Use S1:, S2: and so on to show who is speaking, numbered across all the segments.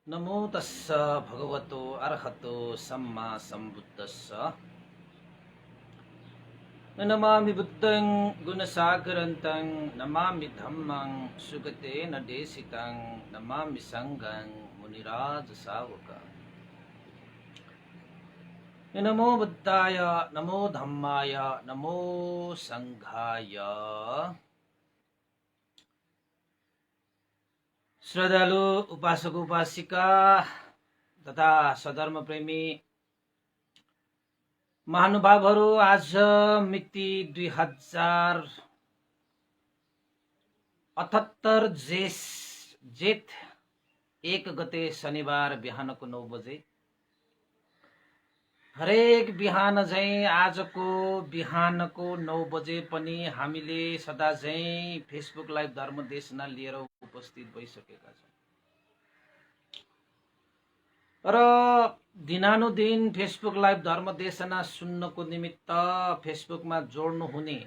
S1: नमो तस्स भगवतो अर्हतो सम्मा सम्बुद्धस्स नमामि बुद्धं गुणसागरन्तं नमामि धम्मं सुगतेन देशितं नमामि संघं मुनिराज सावकं नमो बुद्धाय नमो धम्माय नमो संघाय। श्रद्धालु उपासक उपासिका तथा सधर्म प्रेमी महानुभावहरू, आज मिति 2078 जेठ 1 गते शनिबार बिहानको 9 बजे। हरेक बिहान झैं आजको बिहानको 9 बजे पनि हामीले सदा झैं फेसबुक लाइभ धर्म देशना लिएर उपस्थित भइसकेका छौँ र दिनानुदिन फेसबुक लाइभ धर्म देशना सुन्नको निमित्त फेसबुकमा जोड्नु हुने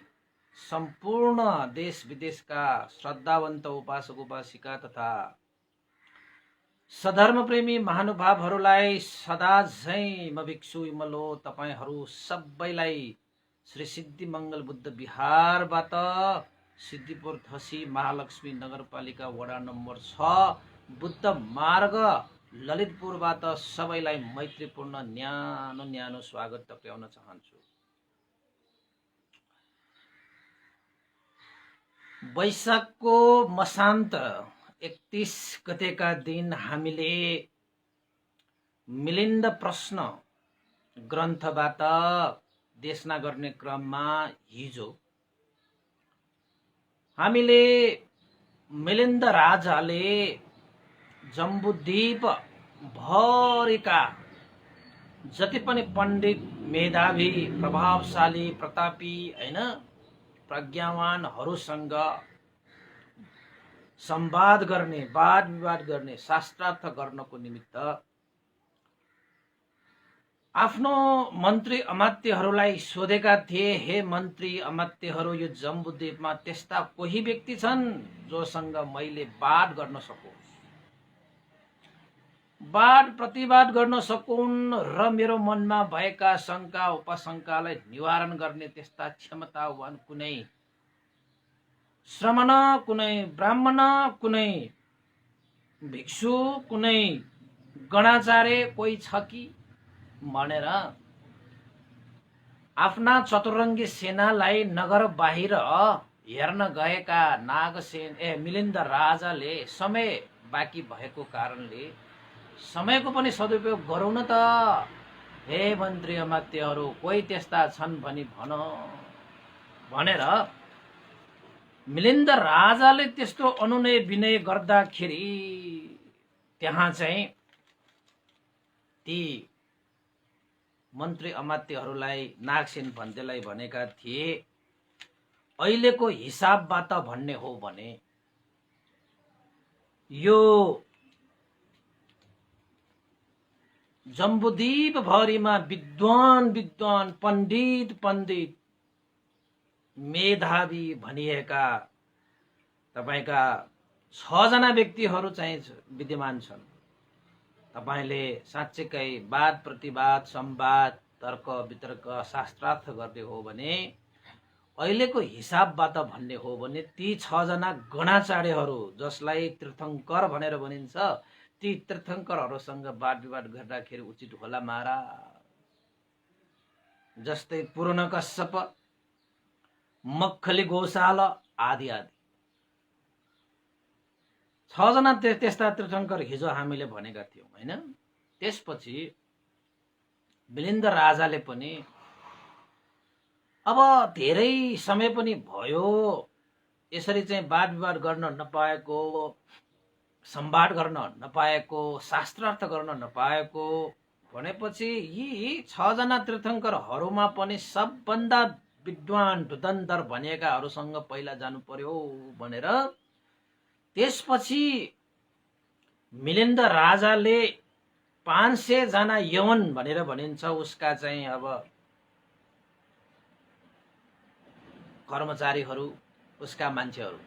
S1: सम्पूर्ण देश विदेशका श्रद्धावन्त उपासक उपासिका तथा सधर्म प्रेमी महानुभावहरूलाई सदा झैं म भिक्षु इमलो तपाईहरू सबैलाई श्री सिद्धि मङ्गल बुद्ध विहारबाट सिद्धिपुर थसी महालक्ष्मी नगरपालिका वडा नम्बर 6 बुद्ध मार्ग ललितपुरबाट सबैलाई मैत्रीपूर्ण न्यानो न्यानो स्वागत टक्राउन चाहन्छु। वैशाखको मसान्त 31 गतेका दिन हामीले मिलिन्द प्रश्न ग्रन्थबाट देशना गर्ने क्रममा हिजो हामीले मिलिन्द राजाले जम्बुद्वीप भरिका जति पनि पण्डित मेधावी प्रभावशाली प्रतापी हैन प्रज्ञावानहरूसँग संवाद गर्ने वाद विवाद गर्ने शास्त्रार्थ गर्नको निमित्त आफ्नो मन्त्री अमात्यहरूलाई सोधेका थिए, हे मन्त्री अमात्यहरू, यो जम्बुद्वीपमा त्यस्ता कोही व्यक्ति छन् जोसँग मैले वाद गर्न सकूँ, वाद प्रतिवाद गर्न सकुन् र मेरो मनमा भएका शङ्का उपशङ्कालाई निवारण गर्ने त्यस्ता क्षमतावान कुनै श्रमण, कुनै ब्राह्मण, कुनै भिक्षु, कुनै गणाचार्य कोही छ कि भनेर आफ्ना चतुरङ्गी सेनालाई नगर बाहिर हेर्न गएका मिलिन्द राजाले समय बाँकी भएको कारणले समयको पनि सदुपयोग गरौँ न त, हे मन्त्री अमात्यहरू, कोही त्यस्ता छन् भनी भन भनेर मिलिन्द राजाले त्यस्तो अनुनय विनय गर्दाखेरि त्यहाँ चाहिँ ती मन्त्री अमात्यहरूलाई नागसेन भन्देलाई भनेका थिए, अहिलेको हिसाबबाट भन्ने हो भने यो जम्बुद्वीप भरिमा विद्वान पण्डित मेधावी भनिएका तपाईका 6 जना व्यक्तिहरू चाहिँ विद्यमान छन्। तपाईले साँच्चै वाद प्रतिवाद संवाद तर्क वितर्क शास्त्रार्थ गर्ने हो भने अहिलेको हिसाबबाट भन्ने हो भने ती 6 जना गणाचार्यहरू जसलाई तीर्थङ्कर भनेर भनिन्छ, ती तीर्थङ्करहरूसँग वाद विवाद गर्दाखेरि उचित होला महाराज। जस्तै पूर्ण कश्यप, मक्खली गौशाला आदि आदि 6 जना त्यस्ता तीर्थङ्कर हिजो हामीले भनेका थियौँ हैन। त्यसपछि मिलिन्द राजाले पनि अब धेरै समय पनि भयो यसरी चाहिँ वाद विवाद गर्न नपाएको, संवाद गर्न नपाएको, शास्त्रार्थ गर्न नपाएको भनेपछि यी 6 जना तीर्थङ्करहरूमा पनि सबभन्दा विद्वान धुरन्धर भनिएकाहरूसँग पहिला जानु पर्यो भनेर त्यसपछि मिलिन्द राजाले 500 जना यवन भनेर भनिन्छ उसका चाहिँ अब कर्मचारीहरू, उसका मान्छेहरू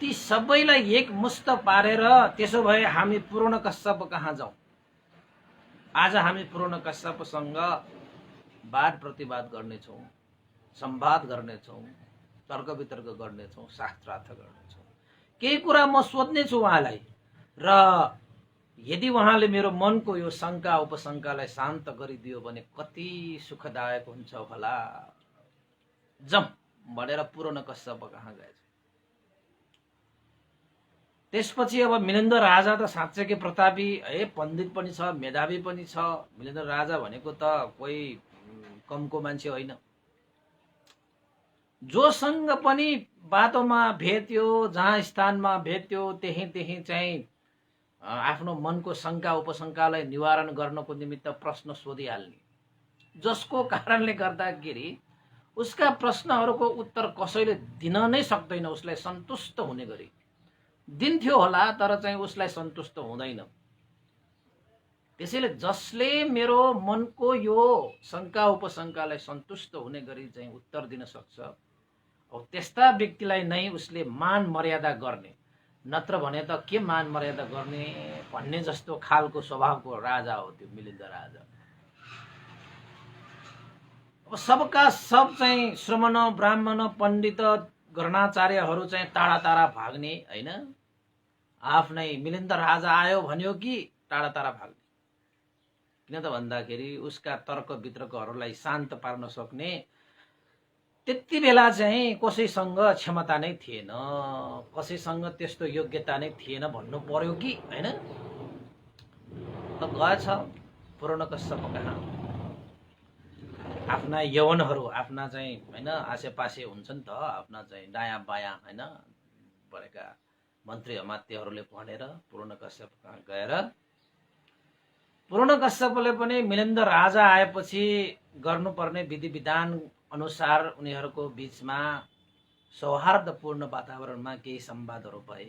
S1: ती सबैलाई एकमुष्ट पारेर त्यसो भए हामी पूर्ण कश्यप कहाँ जाउँ? आज हामी पूर्ण कश्यपसँग वाद प्रतिवाद गर्नेछौँ, संवाद गर्नेछौँ, तर्क वितर्क गर्नेछौँ, शास्त्रार्थ गर्नेछौँ। केही कुरा म सोध्नेछु उहाँलाई, र यदि उहाँले मेरो मनको यो शङ्का उपशङ्कालाई शान्त गरिदियो भने कति सुखदायक हुन्छ होला। जम भनेर पूर्ण कश्यप कहाँ गएछ। त्यसपछि अब मिलिन्द राजा त साँच्चै प्रतापी है, पण्डित पनि छ, मेधावी पनि छ। मिलिन्द राजा भनेको त कोही कमको मान्छे होइन। जोसँग पनि बाटोमा भेट्यो, जहाँ स्थानमा भेट्यो, त्यही चाहिँ आफ्नो मनको शङ्का उपशङ्कालाई निवारण गर्नको निमित्त प्रश्न सोधिहाल्ने, जसको कारणले गर्दाखेरि उसका प्रश्नहरूको उत्तर कसैले दिन नै सक्दैन। उसलाई सन्तुष्ट हुने गरी दिन्थ्यो होला, तर चाहिँ उसलाई सन्तुष्ट हुँदैन। त्यसैले जसले मेरो मनको यो शङ्का उपशङ्कालाई सन्तुष्ट हुने गरी चाहिँ उत्तर दिन सक्छ, अब त्यस्ता व्यक्तिलाई नै उसले मान मर्यादा गर्ने, नत्र भने त के मान मर्यादा गर्ने भन्ने जस्तो खालको स्वभावको राजा हो त्यो मिलिन्द राजा। अब सबका सब चाहिँ श्रमण ब्राह्मण पण्डित गर्णाचार्यहरू चाहिँ टाढा टाढा भाग्ने होइन। आफ्नै मिलिन्द राजा आयो भन्यो कि टाढा टाढा भाग्ने। किन त भन्दाखेरि उसका तर्क वितर्कहरूलाई शान्त पार्न सक्ने त्यति बेला चाहिँ कसैसँग क्षमता नै थिएन, कसैसँग त्यस्तो योग्यता नै थिएन भन्नु पर्यो कि होइन। त गएछ पूर्ण कश्यप कहाँ। आफ्ना यवनहरू, आफ्ना चाहिँ होइन आसेपासे हुन्छ नि त, आफ्ना चाहिँ दायाँ बायाँ होइन परेका मन्त्री अमात्यहरूले भनेर पूर्ण कश्यप कहाँ गएर पूर्ण कश्यपले पनि मिलिन्द राजा आएपछि गर्नुपर्ने विधि विधान अनुसार उनीहरूको बीचमा सौहार्दपूर्ण वातावरणमा केही संवादहरू भए।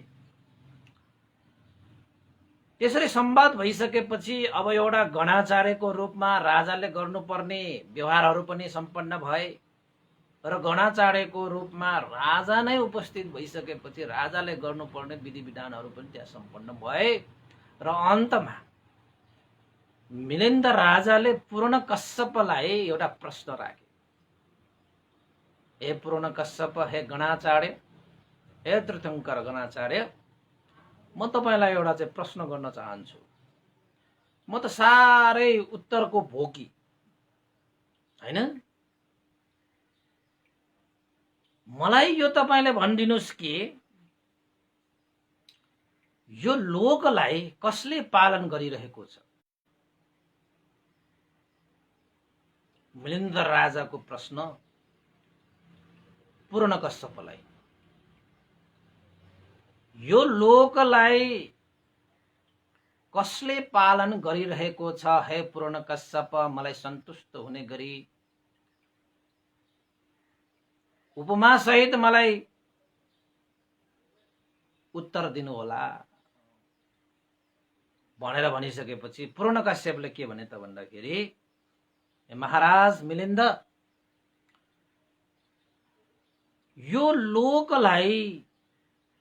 S1: त्यसरी संवाद भइसकेपछि अब एउटा गणाचार्यको रूपमा राजाले गर्नुपर्ने व्यवहारहरू पनि सम्पन्न भए, र गणाचार्यको रूपमा राजा नै उपस्थित भइसकेपछि राजाले गर्नुपर्ने विधि विधानहरू पनि त्यहाँ सम्पन्न भए। र अन्तमा मिलिन्द राजाले पूर्ण कश्यपलाई एउटा प्रश्न राखे। हे पूर्ण कश्यप, हे गणाचार्य, हे तीर्थङ्कर गणाचार्य, म तपाईलाई एउटा चाहिँ प्रश्न गर्न चाहन्छु। म त साह्रै उत्तरको भोकी हैन। मलाई यो तपाईले भनिदिनुस् कि यो लोकलाई कसले पालन गरिरहेको छ? मिलिन्द राजाको प्रश्न पूर्ण कश्यपलाई। यो लोकलाई कसले पालन गरिरहेको छ हे पूर्ण कश्यप, मलाई सन्तुष्ट हुने गरी उपमा सहित मलाई उत्तर दिनु होला भनेर भनिसकेपछि पूर्ण कश्यपले के भने त भन्दाखेरि, महाराज मिलिन्द, यो लोकलाई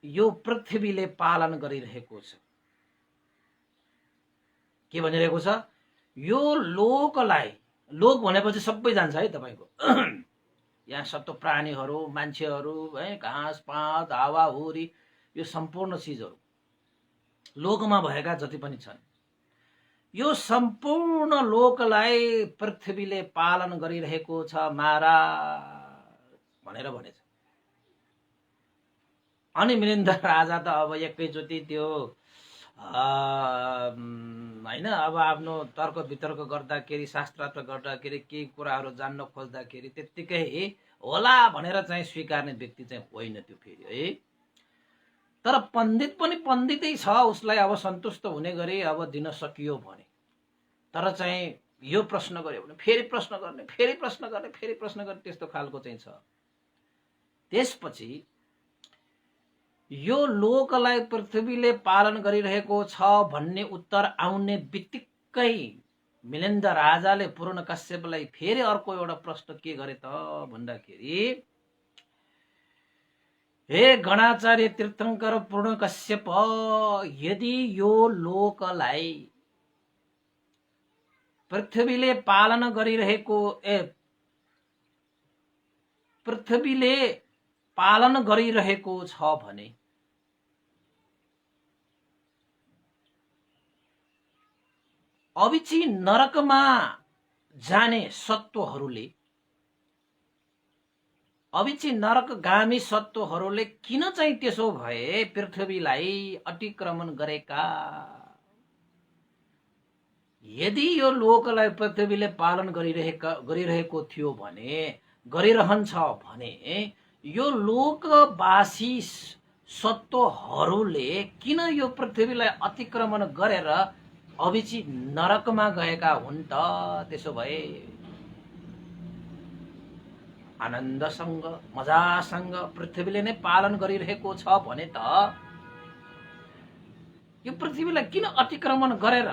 S1: यो पृथ्वीले पालन गरिरहेको छ। के भनिरहेको छ? यो लोकलाई, लोक भनेपछि सबै जान्छ है तपाईको, यहाँ सबै प्राणीहरू, मान्छेहरू है, घाँस पात हावाहुरी, यो सम्पूर्ण चीजहरू लोकमा भएका जति पनि छन्, यो सम्पूर्ण लोकलाई पृथ्वीले पालन गरिरहेको छ महाराज भनेर भनेछ। अनि मिलिन्द राजा त अब एकैचोटि त्यो हैन, अब आफ्नो तर्क वितर्क गर्दाखेरि, शास्त्रार्थ गर्दाखेरि, केही कुराहरू जान्न खोज्दाखेरि त्यत्तिकै होला भनेर चाहिँ स्वीकार्ने व्यक्ति चाहिँ होइन त्यो फेरि है। तर पण्डित पनि पण्डितै छ, उसलाई अब सन्तुष्ट हुने गरी अब दिन सकियो भने, तर चाहिँ यो प्रश्न गर्यो भने फेरि प्रश्न गर्ने, फेरि प्रश्न गर्ने, फेरि प्रश्न गर्ने, त्यस्तो खालको चाहिँ छ। त्यसपछि यो लोकलाई पृथ्वीले पालन गरिरहेको छ भन्ने उत्तर आउने बित्तिकै मिलिन्द राजाले पूर्ण कश्यपलाई फेरि अर्को एउटा प्रश्न के गरे त भन्दाखेरि, हे गणाचार्य तीर्थंकर पूर्ण कश्यप, यदि यो लोकलाई पृथ्वीले पालन गरिरहेको पृथ्वीले पालन गरिरहेको छ भने अविची नरकमा जाने सत्वहरूले, अविची नरकगामी सत्वहरूले किन चाहिँ त्यसो भए पृथ्वीलाई अतिक्रमण गरेका? यदि यो लोकलाई पृथ्वीले पालन गरिरहेको थियो भने, गरिरहन्छ भने, यो लोकवासी सत्वहरूले किन यो पृथ्वीलाई अतिक्रमण गरेर अविची नरकमा गएका हुन् त? त्यसो भए आनन्दसँग मजासँग पृथ्वीले नै पालन गरिरहेको छ भने त यो पृथ्वीलाई किन अतिक्रमण गरेर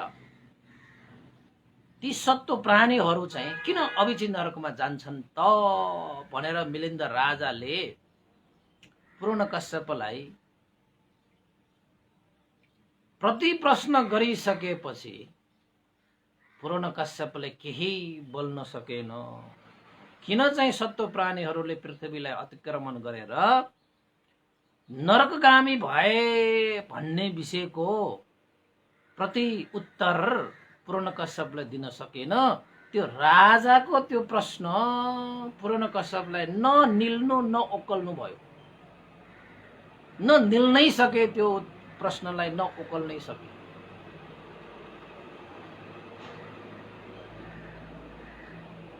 S1: ती सत्व प्राणीहरू चाहिँ किन अविची नरकमा जान्छन् त भनेर मिलिन्द राजाले पूर्णकश्यपलाई प्रति प्रश्न गरिसकेपछि पूर्णकश्यपले केही बोल्न सकेन। किन चाहिँ सत्व प्राणीहरूले पृथ्वीलाई अतिक्रमण गरेर नरकगामी भए भन्ने विषयको प्रति उत्तर पूर्णकश्यपले दिन सकेन। त्यो राजाको त्यो प्रश्न पूर्णकश्यपलाई न निल्नु न ओकल्नु भयो, न निल्नै सके, त्यो प्रश्नलाई न ओकल्नै सके।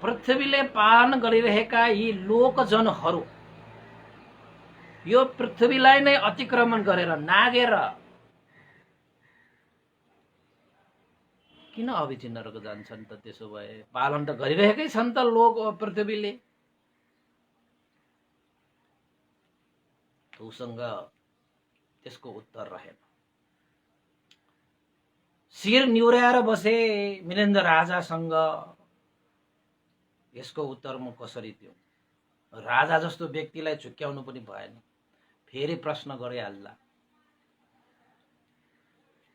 S1: पृथ्वीले पालन गरिरहेका यी लोकजनहरू यो पृथ्वीलाई नै अतिक्रमण गरेर नागेर किन अविची नरक जान्छन् त? त्यसो भए पालन त गरिरहेकै छन् त लोक पृथ्वीले। उसँग त्यसको उत्तर रहेन। शिर निहुर्याएर बसे मिलिन्द राजासँग। यसको उत्तर म कसरी दिउँ? राजा जस्तो व्यक्तिलाई झुक्क्याउनु पनि भएन, फेरि प्रश्न गरिहाल्ला।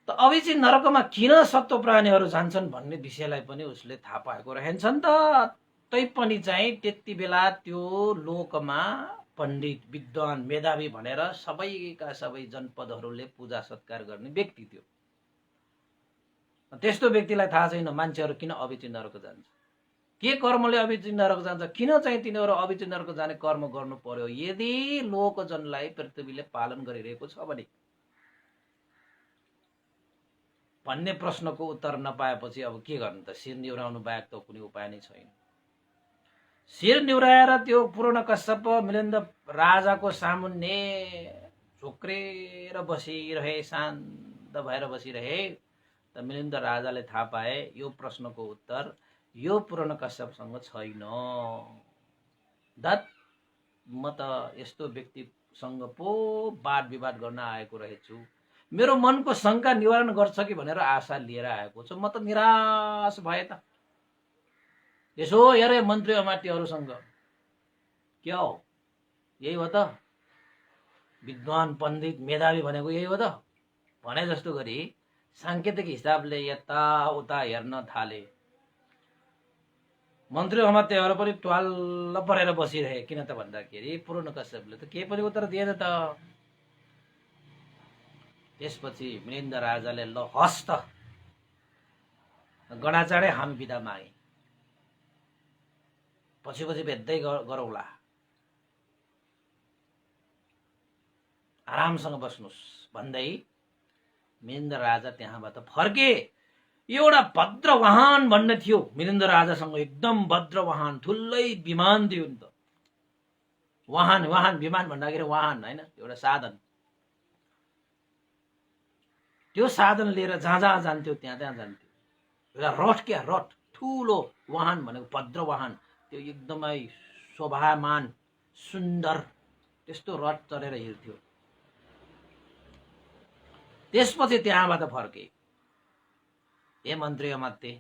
S1: त अविची नरकमा किन सत्व प्राणीहरू जान्छन् भन्ने विषयलाई पनि उसले थाहा पाएको रहेछन् त। तैपनि चाहिँ त्यति बेला त्यो लोकमा पण्डित, विद्वान, मेधावी भनेर सबैका सबै जनपदहरूले पूजा सत्कार गर्ने व्यक्ति थियो। त्यस्तो व्यक्तिलाई थाहा छैन मान्छेहरू किन अविची नरक जान्छ, के कर्मले अविची नरक जान्छ, किन चाहिँ तिनीहरू अविची नरक जाने कर्म गर्नु पर्यो यदि लोकजनलाई पृथ्वीले पालन गरिरहेको छ भने भन्ने प्रश्नको उत्तर नपाएपछि अब के गर्नु त? शिर निहुराउनु बाहेक त कुनै उपाय नै छैन। शिर निहुराएर त्यो पूर्णकश्यप मिलिन्द राजाको सामुन्ने झोक्रेर बसिरहे, शान्त भएर बसिरहे। त मिलिन्द राजाले थाहा पाए यो प्रश्नको उत्तर यो पूर्णकश्यपसँग छैन। दत म त यस्तो व्यक्तिसँग पो वाद विवाद गर्न आएको रहेछु, मेरो मनको शंका निवारण गर्छ कि भनेर आशा लिएर आएको छु। म त निराश भए त। यसो हेरे मन्त्री अमात्यहरूसँग, क्या हो यही हो त? विद्वान पण्डित मेधावी भनेको यही हो त? भने जस्तो गरी सांकेतिक हिसाबले यताउता हेर्न थाले। मन्त्री अमात्यहरू पनि ट्वाल्ल परेर बसिरहे। किन त भन्दाखेरि पूर्णकश्यपले त केही पनि उत्तर दिएन त। त्यसपछि मिलिन्द राजाले ल हस्त गणाचार्य हामी बिदा मागे, पछि भेट्दै गरौला, आरामसँग बस्नुस् भन्दै मिलिन्द राजा त्यहाँबाट फर्के। एउटा भद्र वाहन भन्ने थियो मिलिन्द राजासँग, एकदम भद्र वाहन, ठुलै विमान थियो नि त। वाहन विमान भन्दाखेरि वाहन होइन, एउटा साधन। त्यो साधन लिएर जहाँ जहाँ जान्थ्यो त्यहाँ जान्थ्यो। एउटा रथ, क्या रथ, ठुलो वाहन भनेको भद्र वाहन, त्यो एकदमै शोभामान सुन्दर त्यस्तो रथ चढेर हिँड्थ्यो। त्यसपछि त्यहाँबाट फर्के। ए मन्त्री अमात्य,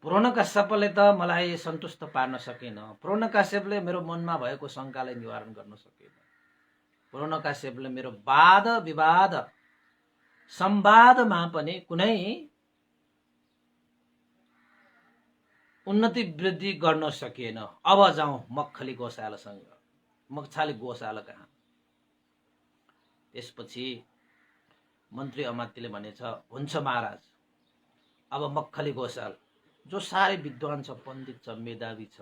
S1: पूर्णकश्यपले त मलाई सन्तुष्ट पार्न सकेन, पूर्णकश्यपले मेरो मनमा भएको शङ्कालाई निवारण गर्न सकेन। पुरानो काश्यपले मेरो वाद विवाद संवादमा पनि कुनै उन्नति वृद्धि गर्न सकिएन। अब जाउँ मक्खली गोशालासँग, मक्खली गोशाला कहाँ। त्यसपछि मन्त्री अमात्यले भनेछ, हुन्छ महाराज, अब मक्खली गोशाल जो साह्रै विद्वान छ, पण्डित छ, मेधावी छ,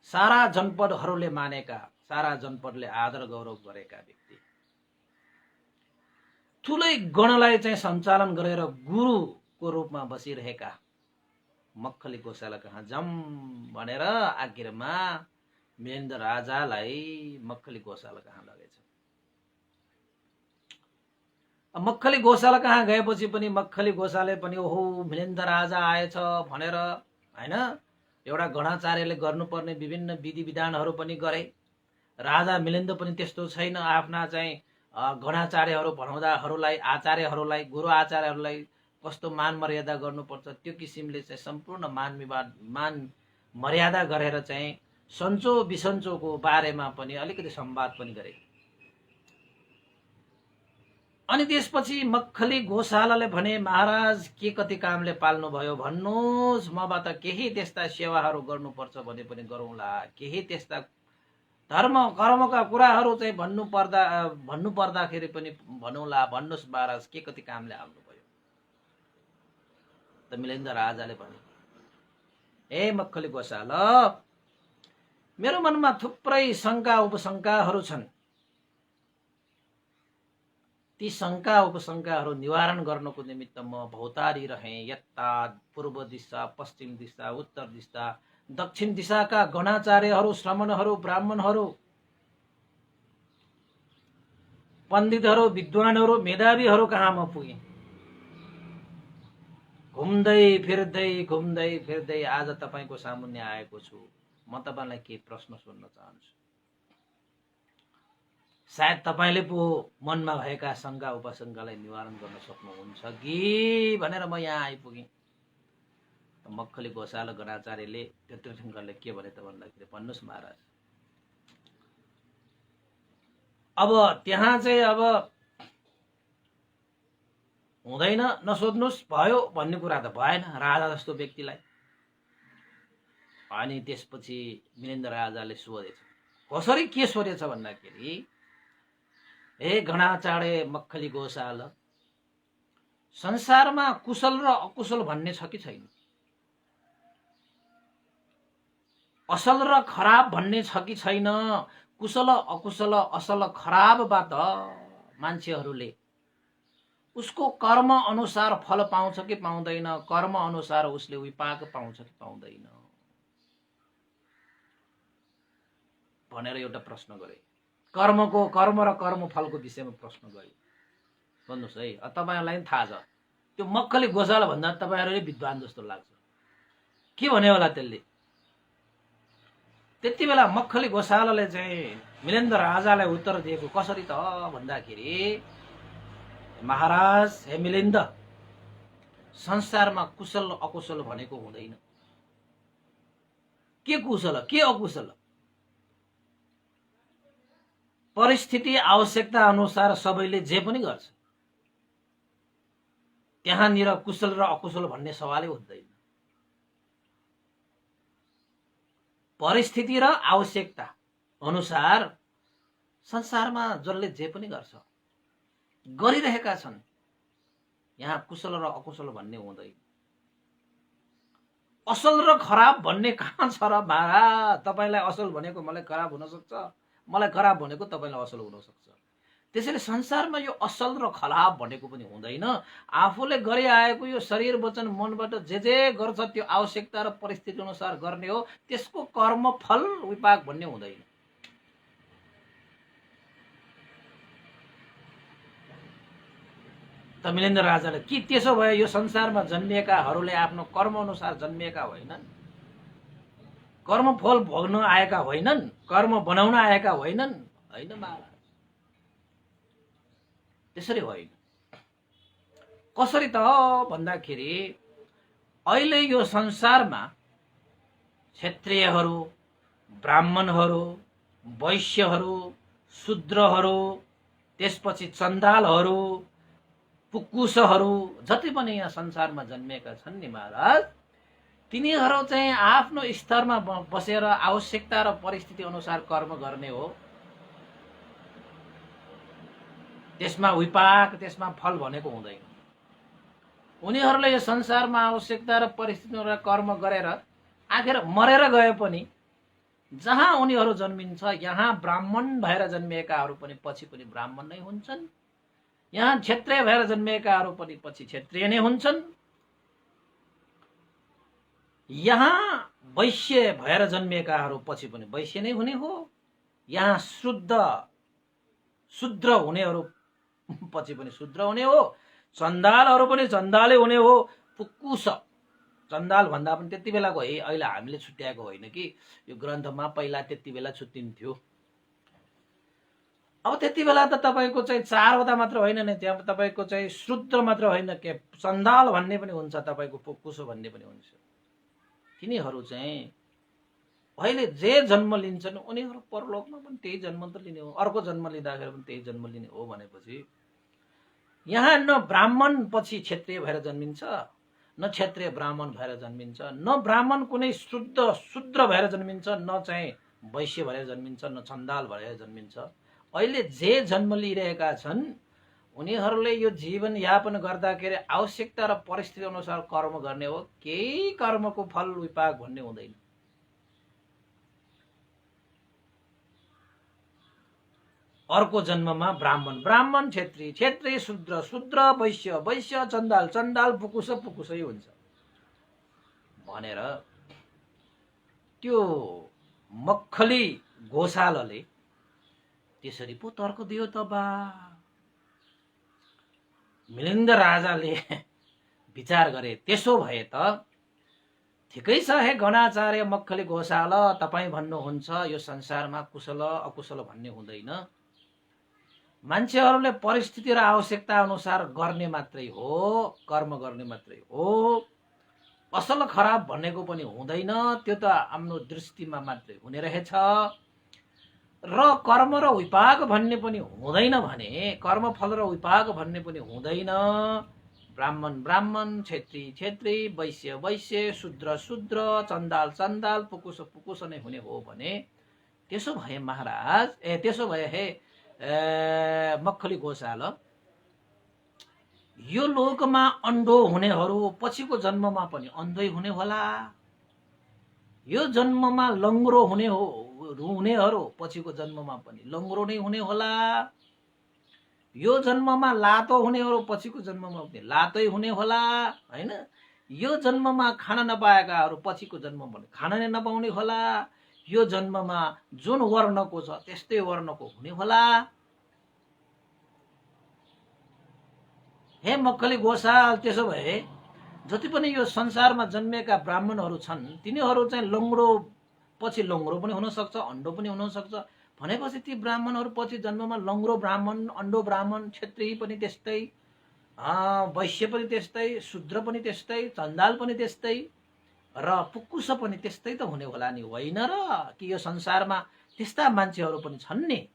S1: सारा जनपदहरूले मानेका, सारा जनपदले आदर गौरव गरेका व्यक्ति, ठुलै गणलाई चाहिँ सञ्चालन गरेर गुरुको रूपमा बसिरहेका मक्खली गोशाला कहाँ जाम भनेर आखिरमा मिलिन्द राजालाई मक्खली गोशाला कहाँ लगेछ। मक्खली गोशाला कहाँ गएपछि पनि मक्खली गोशाले पनि ओहो मिलिन्द राजा आएछ भनेर हैन एउटा गणाचार्यले गर्नुपर्ने विभिन्न विधि विधानहरू पनि गरे। राजा मिलिन्द पनि त्यस्तो छैन, आफ्ना चाहिँ गणाचार्यहरू भनाउँदाहरूलाई, आचार्यहरूलाई, गुरु आचार्यहरूलाई कस्तो मान मर्यादा गर्नुपर्छ त्यो किसिमले चाहिँ सम्पूर्ण मान मर्यादा गरेर चाहिँ सन्चो बिसन्चोको बारेमा पनि अलिकति संवाद पनि गरे। अनि त्यसपछि मक्खली गोशालाले भने, महाराज के कति कामले पाल्नु भयो भन्नुहोस्, मबाट केही त्यस्ता सेवाहरू गर्नुपर्छ भने पनि गरौँला, केही त्यस्ता धर्म कर्मका कुराहरू चाहिँ भन्नु पर्दाखेरि पनि भनौँला, भन्नुहोस् महाराज के कति कामले आउनु भयो। त मिलिन्द राजाले भने, ए मक्खली गोशाला, मेरो मनमा थुप्रै शङ्का उपशङ्काहरू छन्, ती शङ्का उपशङ्काहरू निवारण गर्नको निमित्त म भौतारी रहेँ। यता पूर्व दिशा, पश्चिम दिशा, उत्तर दिशा, दक्षिण दिशाका गणाचार्यहरू, श्रमणहरू, ब्राह्मणहरू, पण्डितहरू, विद्वानहरू, मेधावीहरू कहाँ म पुगेँ। घुम्दै फिर्दै आज तपाईको सामुन्ने आएको छु। म तपाईलाई के प्रश्न सोध्न चाहन्छु। सायद तपाईले पो मनमा भएका शङ्का उपशङ्कालाई निवारण गर्न सक्नुहुन्छ कि भनेर म यहाँ आइपुगेँ। मक्खली गोशाला गणाचार्यले त्यो तीर्थङ्करले के भने त भन्दाखेरि, भन्नुहोस् महाराज, अब त्यहाँ चाहिँ अब हुँदैन, नसोध्नुहोस्, भयो भन्ने कुरा त भएन राजा जस्तो व्यक्तिलाई। अनि त्यसपछि मिलिन्द राजाले सोधेछ, कसरी के सोधेछ भन्दाखेरि, हे गणाचार्य मक्खली गोशाला, संसारमा कुशल र अकुशल भन्ने छ कि छैन? असल र खराब भन्ने छ कि छैन? कुशल अकुशल, असल खराबबाट मान्छेहरूले उसको कर्म अनुसार फल पाउँछ कि पाउँदैन? कर्म अनुसार उसले विपाक पाउँछ कि पाउँदैन भनेर एउटा प्रश्न गरे। कर्म र कर्मफलको विषयमा प्रश्न गरे। भन्नुहोस् है, तपाईहरुलाई थाहा छ त्यो मक्खली गोशाला भन्दा तपाईहरुले विद्वान जस्तो लाग्छ। के भन्यो होला त्यसले? त्यति बेला मक्खली गोशालाले चाहिँ मिलिन्द राजालाई उत्तर दिएको कसरी त भन्दाखेरि, महाराज, हे मिलिन्द, संसारमा कुशल अकुशल भनेको हुँदैन। के कुशल के अकुशल? परिस्थिति आवश्यकता अनुसार सबैले जे पनि गर्छ। त्यहाँनिर कुशल र अकुशल भन्ने सवालै हुँदैन। परिस्थिति र आवश्यकता अनुसार संसारमा जसले जे पनि गर्छ, गरिरहेका छन्। यहाँ कुशल र अकुशल भन्ने हुँदैन। असल र खराब भन्ने कहाँ छ र महाराज? तपाईलाई असल भनेको मलाई खराब हुन सक्छ, मलाई खराब भनेको तपाईलाई असल हुन सक्छ। त्यसैले संसारमा यो असल र खराब भनेको पनि हुँदैन। आफूले गरे आएको यो शरीर वचन मनबाट जे गर्छ त्यो आवश्यकता र परिस्थिति अनुसार गर्ने हो। त्यसको कर्म फल विपाक भन्ने हुँदैन। त मिलिन्द राजाले, के त्यसो भए यो संसारमा जन्मिएकाहरूले आफ्नो कर्म अनुसार जन्मिएका होइनन्? कर्म फल भोग्न आएका होइनन्? कर्म बनाउन आएका होइनन्? होइन महाराज, त्यसरी होइन। कसरी त भन्दाखेरि, अहिले यो संसारमा क्षत्रियहरू, ब्राह्मणहरू, वैश्यहरू, शूद्रहरू, त्यसपछि चण्डालहरू, पुक्कुसहरू जति पनि यहाँ संसारमा जन्मेका छन् नि महाराज, तिनीहरू चाहिँ आफ्नो स्तरमा बसेर आवश्यकता र परिस्थिति अनुसार कर्म गर्ने हो। त्यसमा विपाक, त्यसमा फल भनेको हुँदैन। उनीहरूले यो संसारमा आवश्यकता र परिस्थिति अनुसार कर्म गरेर आखिर मरेर गए पनि जहाँ उनीहरू जन्मिन्छ यहाँ ब्राह्मण भएर जन्मिएकाहरू पनि पछि पनि ब्राह्मण नै हुन्छन्, यहाँ क्षत्रिय भएर जन्मिएकाहरू पनि पछि क्षत्रिय नै हुन्छन्, यहाँ वैश्य भएर जन्मिएकाहरू पछि पनि वैश्य नै हुने हो, यहाँ शूद्र हुनेहरू पछि पनि शूद्र हुने हो, चण्डालहरू पनि चण्डालै हुने हो। पुक्कुस चण्डाल भन्दा पनि त्यति बेलाको है, अहिले हामीले छुट्याएको होइन कि यो ग्रन्थमा पहिला त्यति बेला छुट्टिन्थ्यो। अब त्यति बेला त तपाईँको चाहिँ 4वटा मात्र होइन नि, त्यहाँ तपाईँको चाहिँ शूद्र मात्र होइन, के चण्डाल भन्ने पनि हुन्छ, तपाईँको पुक्कुस भन्ने पनि हुन्छ। तिनीहरू चाहिँ अहिले जे जन्म लिन्छन् उनीहरू परलोकमा पनि त्यही जन्म त लिने हो, अर्को जन्म लिँदाखेरि पनि त्यही जन्म लिने हो। भनेपछि यहाँ न ब्राह्मण पछि क्षत्रिय भएर जन्मिन्छ, न क्षत्रिय ब्राह्मण भएर जन्मिन्छ, न ब्राह्मण कुनै शूद्र भएर जन्मिन्छ, न चाहिँ वैश्य भएर जन्मिन्छ, न चण्डाल भएर जन्मिन्छ। अहिले जे जन्म लिइरहेका छन् उनीहरूले यो जीवन यापन गर्दाखेरि आवश्यकता र परिस्थिति अनुसार कर्म गर्ने हो, केही कर्मको फल विपाक भन्ने हुँदैन। अर्को जन्ममा ब्राह्मण क्षत्रिय, क्षत्रिय शूद्र, शूद्र वैश्य, वैश्य चण्डाल, चण्डाल पुकुस, पुकुसै हुन्छ भनेर त्यो मक्खली गोशालाले त्यसरी पो तर्क दियो त बा। मिलिन्द राजाले विचार गरे, त्यसो भए त ठिकै छ हे गणाचार्य मक्खली गोशाला, तपाईँ भन्नुहुन्छ यो संसारमा कुशल अकुशल भन्ने हुँदैन, मान्छेहरूले परिस्थिति र आवश्यकता अनुसार गर्ने मात्रै हो, कर्म गर्ने मात्रै हो, असल खराब भनेको पनि हुँदैन, त्यो त आफ्नो दृष्टिमा मात्रै हुने रहेछ। र कर्म र विपाक भन्ने पनि हुँदैन भने, कर्मफल र विपाक भन्ने पनि हुँदैन। ब्राह्मण क्षत्रिय क्षत्रिय, वैश्य वैश्य, शूद्र शूद्र, चण्डाल चण्डाल, पुकुस पुकुस नै हुने हो भने त्यसो भए महाराज त्यसो भए हे मक्खली गोशाला, यो लोकमा अन्धो हुनेहरू पछिको जन्ममा पनि अन्धै हुने होला, यो जन्ममा लङ्गरो हुनेहरू पछिको जन्ममा पनि लङ्गरो नै हुने होला, यो जन्ममा लातो हुनेहरू पछिको जन्ममा पनि लातै हुने होला, हैन? यो जन्ममा खान नपाएकाहरू पछिको जन्ममा पनि खान नै नपाउने होला, यो जन्ममा जुन वर्णको छ त्यस्तै वर्णको हुने होला। हे मक्खली गोशाल, त्यसो भए जति पनि यो संसारमा जन्मेका ब्राह्मणहरू छन् तिनीहरू चाहिँ लङ्गडो पछि लङ्गडो पनि हुन सक्छ, अन्डो पनि हुन सक्छ भनेपछि ती ब्राह्मणहरू पछि जन्ममा लङ्गडो ब्राह्मण, अन्डो ब्राह्मण, क्षत्रिय पनि त्यस्तै, वैश्य पनि त्यस्तै, शूद्र पनि त्यस्तै, चण्डाल पनि त्यस्तै र पुक्कुस पनि त्यस्तै त हुने होला नि, होइन र? कि यो संसारमा त्यस्ता मान्छेहरू पनि छन् नि,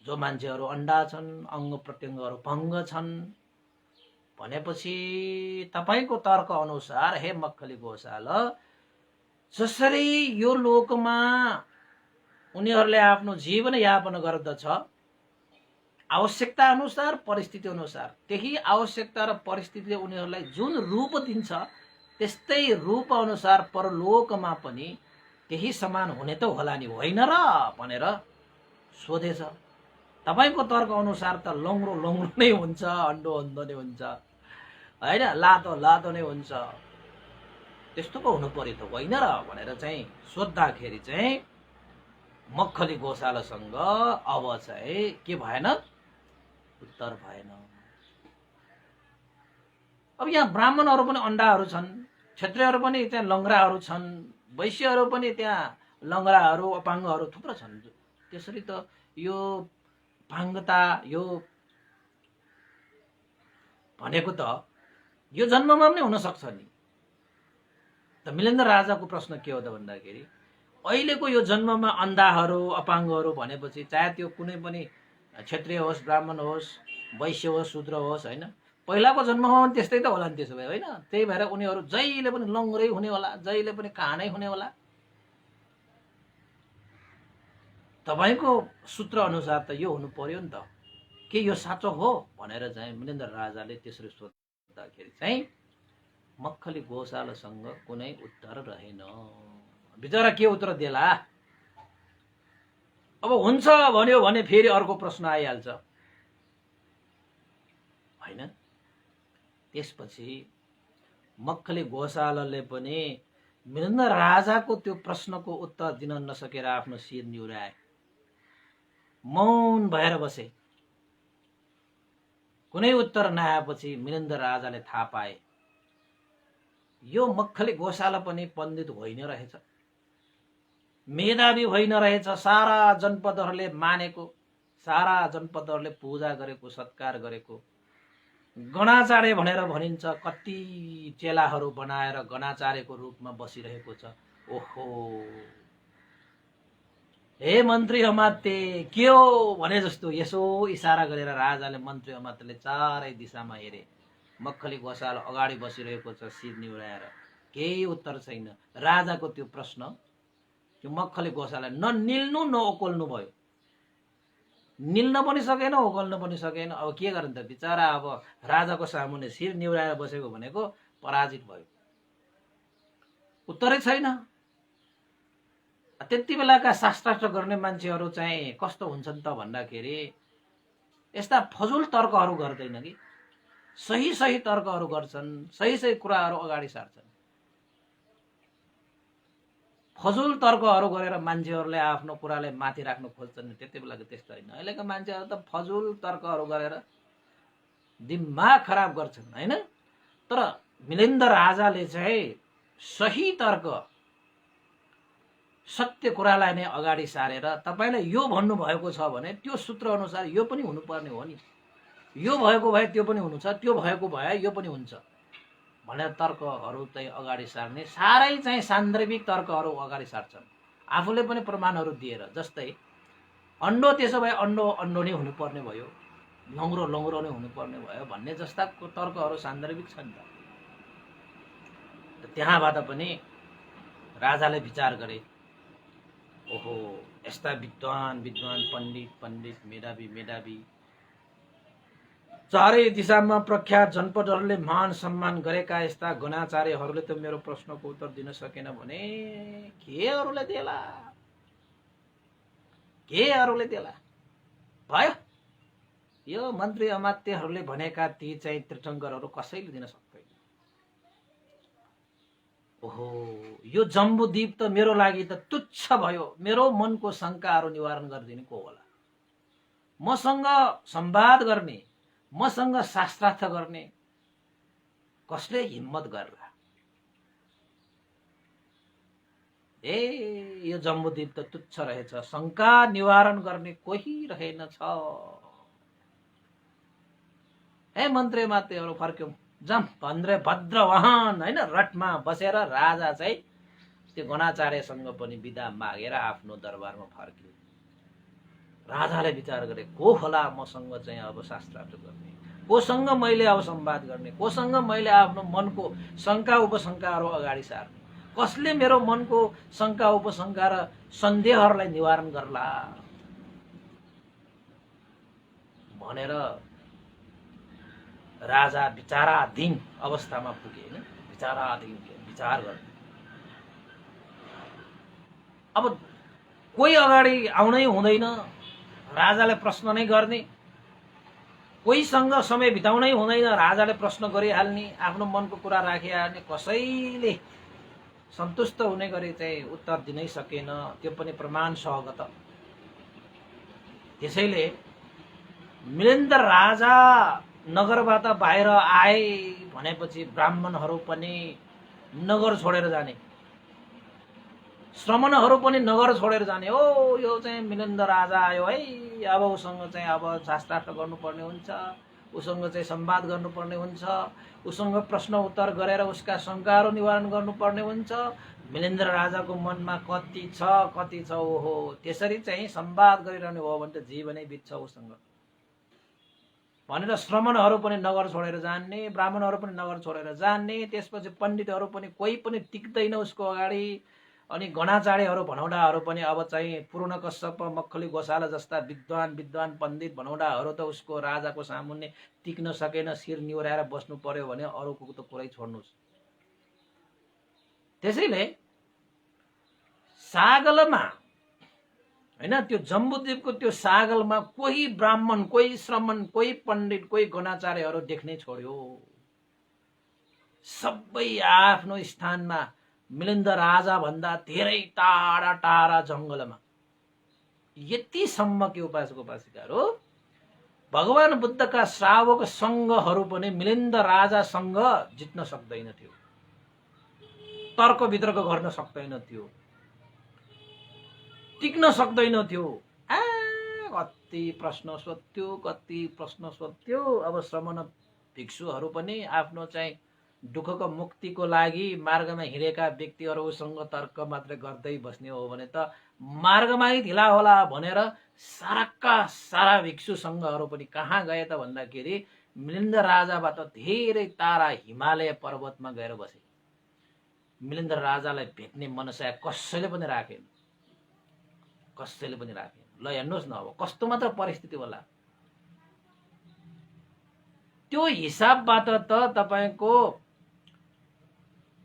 S1: जो मान्छेहरू अन्डा छन्, अङ्ग प्रत्यङ्गहरू भङ्ग छन्। भनेपछि तपाईको तर्क अनुसार हे मक्खली गोशाला, जसरी यो लोकमा उनीहरूले आफ्नो जीवन यापन गर्दछ आवश्यकता अनुसार परिस्थिति अनुसार, त्यही आवश्यकता र परिस्थितिले उनीहरूलाई जुन रूप दिन्छ त्यस्तै रूप अनुसार परलोकमा पनि त्यही समान हुने त होला नि, होइन र? भनेर सोधेछ। तपाईको तर्क अनुसार त लङ्गडो लङ्गडो नै हुन्छ, अन्डो अन्डो नै हुन्छ, होइन? लातो लातो नै हुन्छ, त्यस्तो पो हुनु पर्यो त, होइन र? भनेर चाहिँ सोद्धाखेरि चाहिँ मक्खली गोशालासँग अब चाहिँ के भएन, उत्तर भएन। अब यहाँ ब्राह्मणहरू पनि अन्डाहरू छन्, क्षत्रियहरू पनि त्यहाँ लङ्गराहरू छन्, वैश्यहरू पनि त्यहाँ लङ्गराहरू अपाङ्गहरू थुप्रो छन्। त्यसरी त यो पाङ्गता यो भनेको त यो जन्ममा पनि हुन सक्छ नि। त मिलेन्द्र राजाको प्रश्न के हो त भन्दाखेरि अहिलेको यो जन्ममा अन्धाहरू अपाङ्गहरू भनेपछि चाहे त्यो कुनै पनि क्षत्रिय होस्, ब्राह्मण होस्, वैश्य होस्, शूद्र होस्, होइन, पहिलाको जन्ममा पनि त्यस्तै त होला नि त्यसो भए, होइन? त्यही भएर उनीहरू जहिले पनि लङ्गुरै हुने होला, जहिले पनि कानै हुने होला। तपाईँको सूत्र अनुसार त यो हुनु पर्यो नि त। के यो साँचो हो भनेर चाहिँ मृगेन्द्र राजाले त्यसरी सोद्धाखेरि चाहिँ मक्खली गोशालासँग कुनै उत्तर रहेन। बिचरा के उत्तर देला? अब हुन्छ भन्यो भने फेरि अर्को प्रश्न आइहाल्छ, होइन? त्यसपछि मक्खली गोशालाले पनि मृगेन्द्र राजाको त्यो प्रश्नको उत्तर दिन नसकेर आफ्नो शिर निहुराए, मौन भएर बसे। कुनै उत्तर नआएपछि मृगेन्द्र राजाले थाहा पाए यो मक्खली गोशाला पनि पण्डित होइन रहेछ, मेधावी होइन रहेछ। सारा जनपदहरूले मानेको, सारा जनपदहरूले पूजा गरेको, सत्कार गरेको, गणाचार्य भनेर भनिन्छ। कति चेलाहरू बनाएर गणाचार्यको रूपमा बसिरहेको छ। ओहो, हे मन्त्री अमात्य, के हो भने जस्तो यसो इसारा गरेर राजाले मन्त्री अमात्यले चारै दिशामा हेरे। मक्खली गोशाला अगाडि बसिरहेको छ शिर निहुराएर, केही उत्तर छैन। राजाको त्यो प्रश्न त्यो मक्खली गोशाला न निल्नु न ओकोल्नु भयो, निल्न पनि सकेन, ओकोल्न पनि सकेन। अब के गर्ने त बिचरा? अब राजाको सामुन्ने शिर निहुराएर बसेको भनेको पराजित भयो, उत्तरै छैन। त्यति बेलाका शास्त्रार्थ गर्ने मान्छेहरू चाहिँ कस्तो हुन्छन् त भन्दाखेरि यस्ता फजुल तर्कहरू गर्दैन कि, सही सही तर्कहरू गर्छन्, सही सही कुराहरू अगाडि सार्छन्। फजुल तर्कहरू गरेर मान्छेहरूले आफ्नो कुरालाई माथि राख्न खोज्छन्। त्यति बेलाको त्यस्तो होइन। अहिलेका मान्छेहरू त फजुल तर्कहरू गरेर दिमाग खराब गर्छन्, होइन? तर मृगेन्द्र राजाले चाहिँ सही तर्क, सत्य कुरालाई नै अगाडि सारेर तपाईँलाई यो भन्नुभएको छ भने त्यो सूत्र अनुसार यो पनि हुनुपर्ने हो नि, यो भएको भए त्यो पनि हुनु छ, त्यो भएको भए यो पनि हुन्छ भनेर तर्कहरू चाहिँ अगाडि सार्ने, साह्रै चाहिँ सान्दर्भिक तर्कहरू अगाडि सार्छन्, आफूले पनि प्रमाणहरू दिएर। जस्तै अन्डो त्यसो भए अन्डो अन्डो नै हुनुपर्ने भयो, लङ्ग्रो लङ्ग्रो नै हुनुपर्ने भयो भन्ने जस्ता तर्कहरू सान्दर्भिक छन् त। त्यहाँबाट पनि राजाले विचार गरे, ओहो, यस्ता विद्वान विद्वान, पण्डित पण्डित, मेधावी मेधावी, चारै दिशामा प्रख्यात जनपदहरूले मान सम्मान गरेका यस्ता गणाचार्यहरूले त मेरो प्रश्नको उत्तर दिन सकेन भने के अरूले देला, के अरूले देला? भयो, यो मन्त्री अमात्यहरूले भनेका ती चाहिँ तीर्थङ्करहरू कसैले दिन सक्दैन। ओहो, यो जम्बुद्वीप त मेरो लागि त तुच्छ भयो। मेरो मनको शङ्काहरू निवारण गरिदिने को होला? मसँग संवाद गर्ने, मसँग शास्त्रार्थ गर्ने कसले हिम्मत गर्ला? ए, यो जम्बुद्वीप त तुच्छ रहेछ, शङ्का निवारण गर्ने कोही रहेनछ। ए मन्त्री मात्यहरू फर्क्यौं, जाम भनेर भद्रवाहन, होइन, रथमा बसेर राजा चाहिँ त्यो गणाचार्यसँग पनि बिदा मागेर आफ्नो दरबारमा फर्क्यो। राजाले विचार गरे, को होला मसँग चाहिँ अब शास्त्रार्थ गर्ने, कोसँग मैले अब संवाद गर्ने, कोसँग मैले आफ्नो मनको शङ्का उपशङ्काहरू अगाडि सार्ने, कसले मेरो मनको शङ्का उपशङ्का र सन्देहहरूलाई निवारण गर्ला भनेर राजा विचाराधीन अवस्थामा पुगे, होइन? विचाराधीन, विचार गर्ने। अब कोही अगाडि आउनै हुँदैन, राजाले प्रश्न नै गर्ने, कोहीसँग समय बिताउनै हुँदैन, राजाले प्रश्न गरिहाल्ने, आफ्नो मनको कुरा राखिहाल्ने, कसैले सन्तुष्ट हुने गरी चाहिँ उत्तर दिनै सकेन, त्यो पनि प्रमाण सहगत। त्यसैले मृगेन्द्र राजा नगरबाट बाहिर आए भनेपछि ब्राह्मणहरू पनि नगर छोडेर जाने, श्रमणहरू पनि नगर छोडेर जाने। ओ, यो चाहिँ मृगेन्द्र राजा आयो है, अब उसँग चाहिँ अब शास्त्रार्थ गर्नुपर्ने हुन्छ, उसँग चाहिँ संवाद गर्नुपर्ने हुन्छ, उसँग प्रश्न उत्तर गरेर उसका शङ्काहरू निवारण गर्नुपर्ने हुन्छ, मिलेन्द्र राजाको मनमा कति छ ओहो, त्यसरी चाहिँ संवाद गरिरहने हो भने त जीवनै बित्छ उसँग भनेर श्रमणहरू पनि नगर छोडेर जान्ने, ब्राह्मणहरू पनि नगर छोडेर जान्ने, त्यसपछि पण्डितहरू पनि कोही पनि टिक्दैन उसको अगाडि। अनि गणाचार्यहरू भनौडाहरू पनि अब चाहिँ पूर्ण कश्यप मक्खली गोशाला जस्ता विद्वान पण्डित भनौडाहरू त उसको राजाको सामुन्ने टिक्न सकेन, शिर निहुर्याएर बस्नु पर्यो भने अरूको त कुरै छोड्नुहोस्। त्यसैले सागलमा हैन, त्यो जम्बुद्वीपको त्यो सागलमा कोही ब्राह्मण, कोही श्रमण, कोही पण्डित, कोही गणाचार्यहरू देख्नै छोड्यो। सबै आफ्नो स्थानमा मिलिन्द राजा भन्दा धेरै टाढा टाढा जंगलमा। यतिसम्म के उपासक उपासिकाहरू, भगवान बुद्धका श्रावक संघहरू पनि मिलिन्द राजासँग जित्न सक्दैनथ्यो, तर्क वितर्क गर्न सक्दैनथ्यो, टिक्न सक्दैनथ्यो। कति प्रश्न सोध्यो। अब श्रमण भिक्षुहरू पनि आफ्नो चाहिँ दुःखको मुक्तिको लागि मार्गमा हिँडेका व्यक्तिहरूसँग तर्क मात्रै गर्दै बस्ने हो भने त मार्गमै ढिला होला भनेर साराका सारा भिक्षु संघहरू पनि कहाँ गए त भन्दाखेरि मिलिन्द राजाबाट धेरै टाढा हिमालय पर्वतमा गएर बसे। मिलिन्द राजालाई भेट्ने मनसा कसैले पनि राखेन। ल हेर्नुहोस् न अब कस्तो मात्र परिस्थिति होला। त्यो हिसाबबाट त तपाईको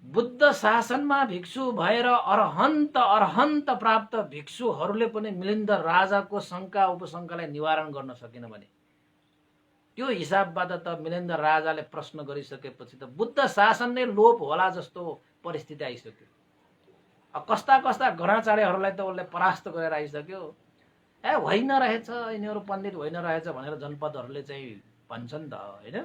S1: बुद्ध शासनमा भिक्षु भएर अरहन्त प्राप्त भिक्षुहरूले पनि मिलिन्द राजाको शंका उपशंकालाई निवारण गर्न सकेन भने त्यो हिसाबबाट त मिलिन्द राजाले प्रश्न गरिसकेपछि त बुद्ध शासन नै लोप होला जस्तो परिस्थिति आइसक्यो। कस्ता कस्ता गणाचार्यहरूलाई त उसले परास्त गरेर आइसक्यो। होइन रहेछ, यिनीहरू पण्डित होइन रहेछ भनेर जनपदहरूले चाहिँ भन्छन् त हैन।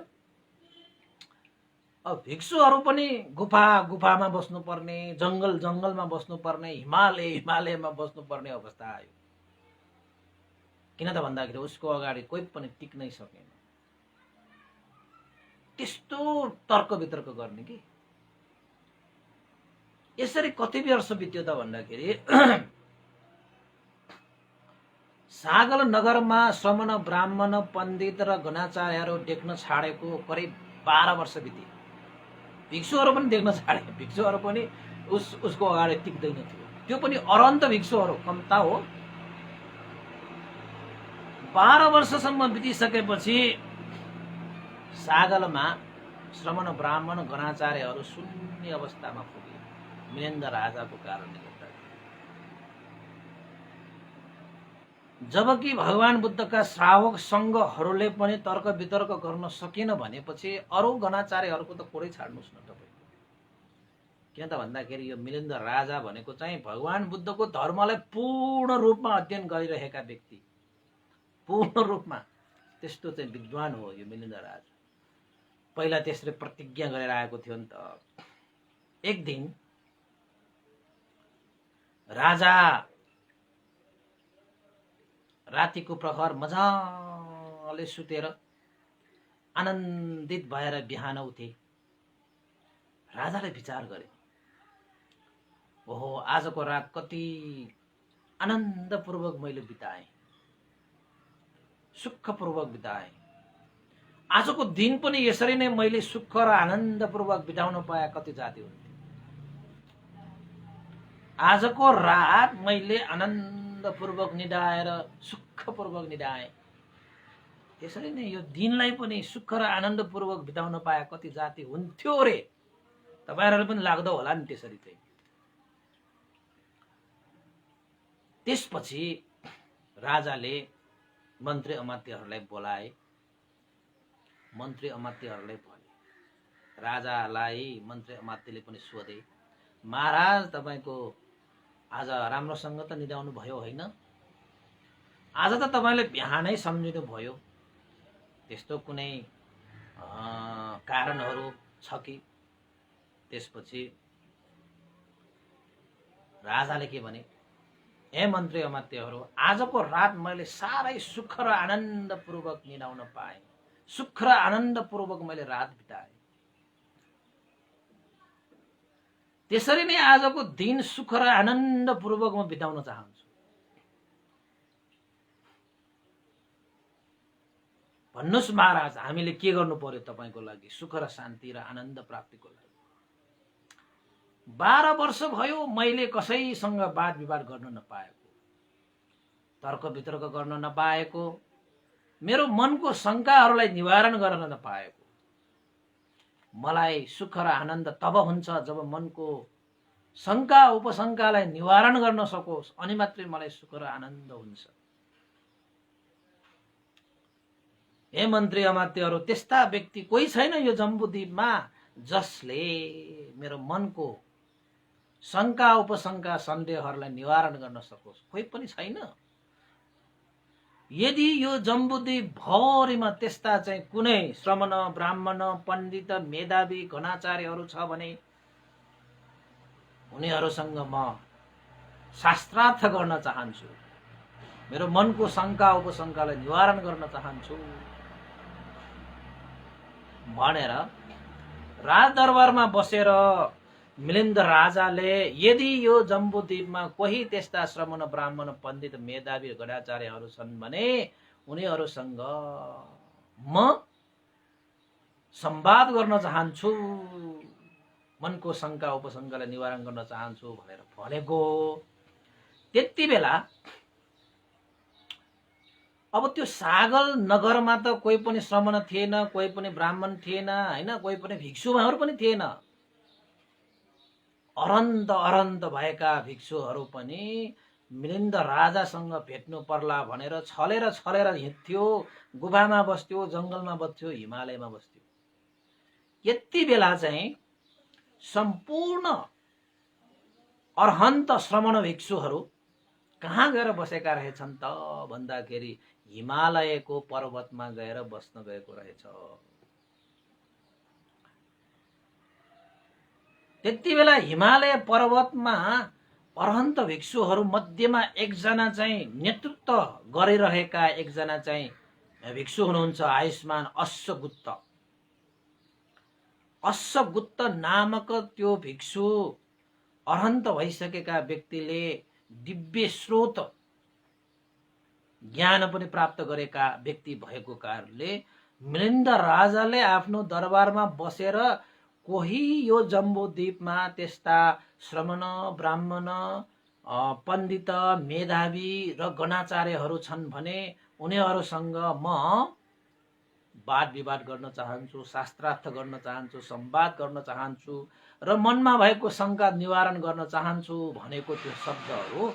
S1: अब भिक्षुहरू पनि गुफामा बस्नुपर्ने, जंगलमा बस्नुपर्ने, हिमालयमा बस्नुपर्ने अवस्था आयो। किन त भन्दाखेरि उसको अगाडि कोही पनि टिक्नै सकेन। त्यस्तो तर्क वितर्क गर्ने कि यसरी कति वर्ष बित्यो त भन्दाखेरि सागल नगरमा श्रमण ब्राह्मण पण्डित र गणाचार्यहरू देख्न छाडेको करिब 12 वर्ष बिते। भिक्षुहरू पनि देख्न छाडे, भिक्षुहरू पनि उसको अगाडि टिक्दैन थियो। त्यो पनि अरन्त भिक्षुहरू कम्ता हो। 12 वर्षसम्म बितिसकेपछि सागलमा श्रमण ब्राह्मण गणाचार्यहरू शून्य अवस्थामा पुगे मिलिन्द राजाको कारणले गर्दा। जबकि भगवान बुद्धका श्रावक संघहरूले पनि तर्क वितर्क गर्न सकेन भनेपछि अरू गणाचार्यहरूको त कुरै छाड्नुहोस् न तपाईँ। किन त भन्दाखेरि यो मिलिन्द राजा भनेको चाहिँ भगवान बुद्धको धर्मलाई पूर्ण रूपमा अध्ययन गरिरहेका व्यक्ति, पूर्ण रूपमा त्यस्तो चाहिँ विद्वान हो यो मिलिन्द राजा। पहिला त्यसले प्रतिज्ञा गरेर आएको थियो नि त। एक दिन राजा रातिको प्रहर मजाले सुतेर आनन्दित भएर बिहान उठे। राजाले विचार गरे, ओहो आजको रात कति आनन्दपूर्वक मैले बिताएँ, सुखपूर्वक बिताएँ। आजको दिन पनि यसरी नै मैले सुख र आनन्दपूर्वक बिताउन पाए कति जाति हुन्थ्यो। आजको रात मैले आनन्दपूर्वक निदाएर सुखपूर्वक निदाएँ। त्यसरी नै यो दिनलाई पनि सुख र आनन्दपूर्वक बिताउन पाए कति जाति हुन्थ्यो रे। तपाईहरुलाई पनि लाग्दो होला नि त्यसरी चाहिँ। त्यसपछि राजाले मन्त्री अमात्यहरूलाई बोलाए। मन्त्री अमात्यहरूले भने, राजालाई मन्त्री अमात्यले पनि सोधे, महाराज तपाईको आज राम्रोसँग त निदाउनु भयो होइन? आज त तपाईले बिहानै सम्झिनु भयो, त्यस्तो कुनै कारणहरू छ कि? त्यसपछि राजाले के भने, हे मन्त्री अमात्यहरू, आजको रात मैले साह्रै सुख र आनन्दपूर्वक निदाउन पाएँ, सुख र आनन्दपूर्वक मैले रात बिताएँ। त्यसरी नै आजको दिन सुख र आनन्दपूर्वक म बिताउन चाहन्छु। भन्नुहोस् महाराज, हामीले के गर्नु पर्यो तपाईको लागि सुख र शान्ति र आनन्द प्राप्तिको लागि? 12 वर्ष भयो मैले कसैसँग वाद विवाद गर्न नपाएको, तर्क वितर्क गर्न नपाएको, मेरो मनको शङ्काहरूलाई निवारण गर्न नपाएको। मलाई सुख र आनन्द तब हुन्छ जब मनको शङ्का उपशङ्कालाई निवारण गर्न सकोस्, अनि मात्रै मलाई सुख र आनन्द हुन्छ। हे मन्त्री अमात्यहरू, त्यस्ता व्यक्ति कोही छैन यो जम्बूद्वीपमा जसले मेरो मनको शङ्का उपशङ्का सन्देहहरूलाई निवारण गर्न सकोस्। कोही पनि छैन। यदि यो जम्बूद्वीप भरिमा त्यस्ता चाहिँ कुनै श्रमण, ब्राह्मण, पण्डित, मेधावी, घनाचार्यहरू छ भने उनीहरूसँग म शास्त्रार्थ गर्न चाहन्छु, मेरो मनको शङ्का उपशङ्कालाई निवारण गर्न चाहन्छु भनेर राजदरबारमा बसेर मिलिन्द राजाले यदि यो जम्बूद्वीपमा कोही त्यस्ता श्रमण, ब्राह्मण, पण्डित, मेधावी, गणाचार्यहरू छन् भने उनीहरूसँग म संवाद गर्न चाहन्छु, मनको शङ्का उपशङ्कालाई निवारण गर्न चाहन्छु भनेर भनेको। त्यति बेला अब त्यो सागल नगरमा त कोही पनि श्रमण थिएन, कोही पनि ब्राह्मण थिएन, हैन, कोही पनि भिक्षुहरू पनि थिएन। अरन्त अरन्त भएका भिक्षुहरू पनि मिलिन्द राजासँग भेट्नु पर्ला भनेर छलेर छलेर हिँड्थ्यो, गुफामा बस्थ्यो, जङ्गलमा बस्थ्यो, हिमालयमा बस्थ्यो। यति बेला चाहिँ सम्पूर्ण अर्हन्त श्रमण भिक्षुहरू कहाँ गएर बसेका रहेछन् त भन्दाखेरि हिमालयको पर्वतमा गएर बस्न गएको रहेछ। त्यति बेला हिमालय पर्वतमा अर्हन्त भिक्षुहरू मध्येमा एकजना चाहिँ नेतृत्व गरिरहेका एकजना चाहिँ भिक्षु हुनुहुन्छ, आयुष्मान अश्वगुप्त। अश्वगुप्त नामक त्यो भिक्षु अर्हन्त भइसकेका व्यक्तिले दिव्य स्रोत ज्ञान पनि प्राप्त गरेका व्यक्ति भएको कारणले मिलिन्द राजाले आफ्नो दरबारमा बसेर कोही यो जम्बूद्वीपमा त्यस्ता श्रमण, ब्राह्मण, पण्डित, मेधावी र गणाचार्यहरू छन् भने उनीहरूसँग म वाद विवाद गर्न चाहन्छु, शास्त्रार्थ गर्न चाहन्छु, संवाद गर्न चाहन्छु र मनमा भएको शङ्का निवारण गर्न चाहन्छु भनेको त्यो शब्दहरू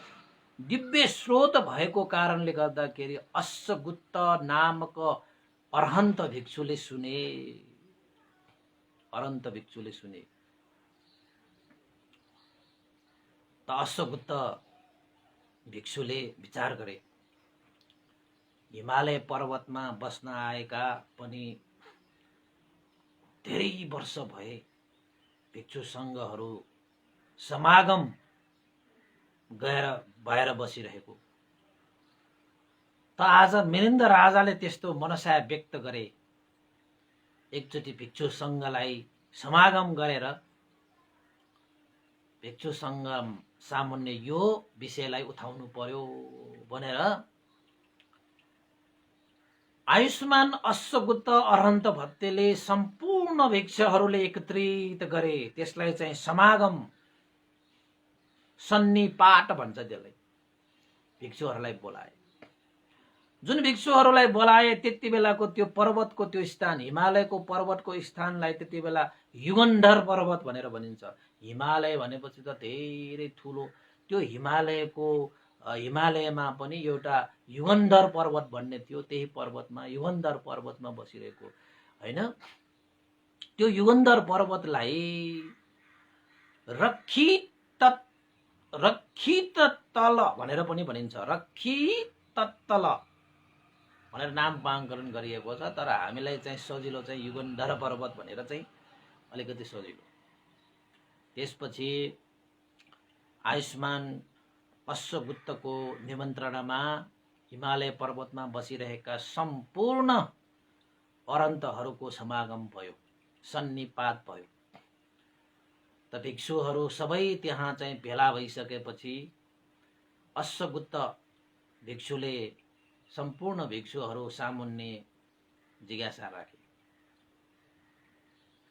S1: दिव्य स्रोत भएको कारणले गर्दाखेरि अश्वगुप्त नामक अर्हन्त भिक्षुले सुने। अरन्त भिक्षुले सुने त अश्वगुप्त भिक्षुले विचार गरे, हिमालय पर्वतमा बस्न आएका पनि धेरै वर्ष भए भिक्षु सङ्घहरू समागम भएर बसिरहेको त आज मिलिन्द राजाले त्यस्तो मनसा व्यक्त गरे। एकचोटि भिक्षु सङ्घलाई समागम गरेर भिक्षु सङ्घ सामुन्ने यो विषयलाई उठाउनु पर्यो भनेर आयुष्मान अश्वगुप्त अर्हन्त भत्तेले सम्पूर्ण भिक्षुहरूले एकत्रित गरे। त्यसलाई चाहिँ समागम सन्निपात भन्छ, त्यसलाई भिक्षुहरूलाई बोलाए। जुन भिक्षुहरूलाई बोलाए त्यति बेलाको त्यो पर्वतको त्यो स्थान, हिमालयको पर्वतको स्थानलाई त्यति बेला युगन्धर पर्वत भनेर भनिन्छ। हिमालय भनेपछि त धेरै ठुलो, त्यो हिमालयमा पनि एउटा युगन्धर पर्वत भन्ने थियो, त्यही पर्वतमा युगन्धर पर्वतमा बसिरहेको हैन। त्यो युगन्धर पर्वतलाई रक्षित तल भनेर पनि भनिन्छ, रक्षित तल भनेर नामकरण गरिएको छ। तर हामीलाई चाहिँ सजिलो चाहिँ युगन्धर पर्वत भनेर चाहिँ अलिकति सजिलो। त्यसपछि आयुष्मान अश्वगुप्तको निमन्त्रणामा हिमालय पर्वतमा बसिरहेका सम्पूर्ण अरन्तहरूको समागम भयो, सन्निपात भयो। त भिक्षुहरू सबै त्यहाँ चाहिँ भेला भइसकेपछि अश्वगुत्त भिक्षुले सम्पूर्ण भिक्षुहरू सामुन्ने जिज्ञासा राखे।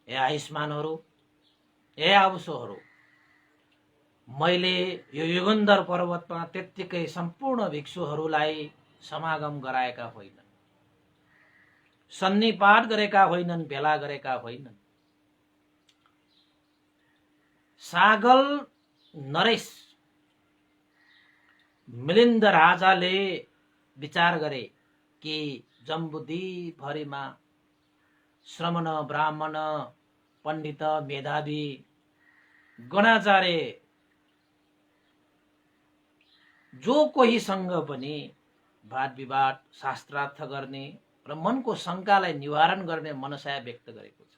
S1: हे आयुष्मानहरू, हे आबुसोहरू, मैले यो युगन्धर पर्वतमा त्यत्तिकै सम्पूर्ण भिक्षुहरूलाई समागम गराएका होइनन्, सन्निपात गरेका होइनन्, भेला गरेका होइनन्। सागल नरेश मिलिन्द राजाले विचार गरे कि जम्बुद्वीपभरिमा श्रमण, ब्राह्मण, पण्डित, मेधावी, गणाचार्य जो कोहीसँग पनि वाद विवाद, शास्त्रार्थ गर्ने र मनको शङ्कालाई निवारण गर्ने मनसाय व्यक्त गरेको छ।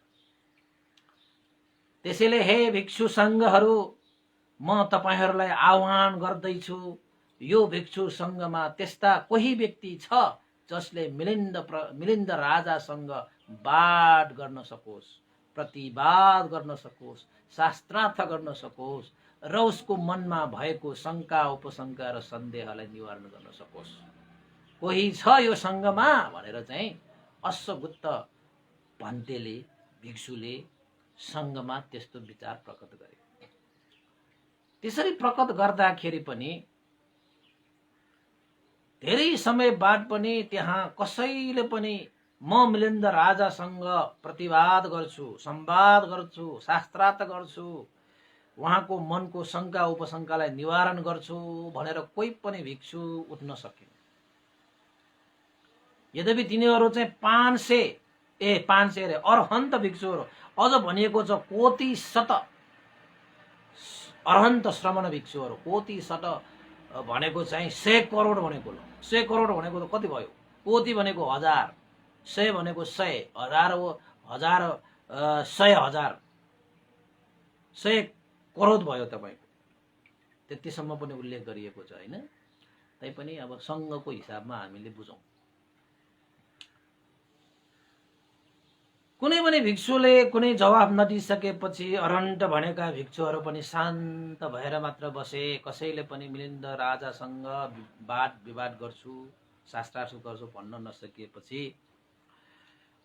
S1: त्यसैले हे भिक्षु सङ्घहरू, म तपाईहरूलाई आह्वान गर्दैछु, यो भिक्षु सङ्घमा त्यस्ता कोही व्यक्ति छ जसले मिलिन्द राजासँग वाद गर्न सकोस्, प्रतिवाद गर्न सकोस्, शास्त्रार्थ गर्न सकोस् र उसको मनमा भएको शङ्का, उपशङ्का र सन्देहलाई निवारण गर्न सकोस्। कोही छ यो सङ्घमा भनेर चाहिँ अश्वगुत्त भन्तेले, भिक्षुले सङ्घमा त्यस्तो विचार प्रकट गरे। त्यसरी प्रकट गर्दाखेरि पनि धेरै समय बाद पनि त्यहाँ कसैले पनि म मिलिन्द राजासँग प्रतिवाद गर्छु, संवाद गर्छु, शास्त्रार्थ गर्छु, उहाँको मनको शङ्का उपशङ्कालाई निवारण गर्छु भनेर कोही पनि भिक्षु उठ्न सकेन। यद्यपि तिनीहरू चाहिँ 500 रे अरहन्त भिक्षुहरू, अझ भनिएको छ कोटि शत अरहन्त श्रमण भिक्षुहरू। कोटि शत भनेको चाहिँ 100 करोड भनेको। 100 करोड भनेको त कति भयो? कोटि भनेको 1000, 100 भनेको 100, 1000 हो, 1000 100,000, 100 करोड भयो तपाईँको। त्यतिसम्म पनि उल्लेख गरिएको छ होइन। तैपनि अब सङ्घको हिसाबमा हामीले बुझौँ। कुनै पनि भिक्षुले कुनै जवाब नदिइसकेपछि अरहन्त भनेका भिक्षुहरू पनि शान्त भएर मात्र बसे। कसैले पनि मिलिन्द राजासँग वाद विवाद गर्छु, शास्त्रार्थ गर्छु भन्न नसकिएपछि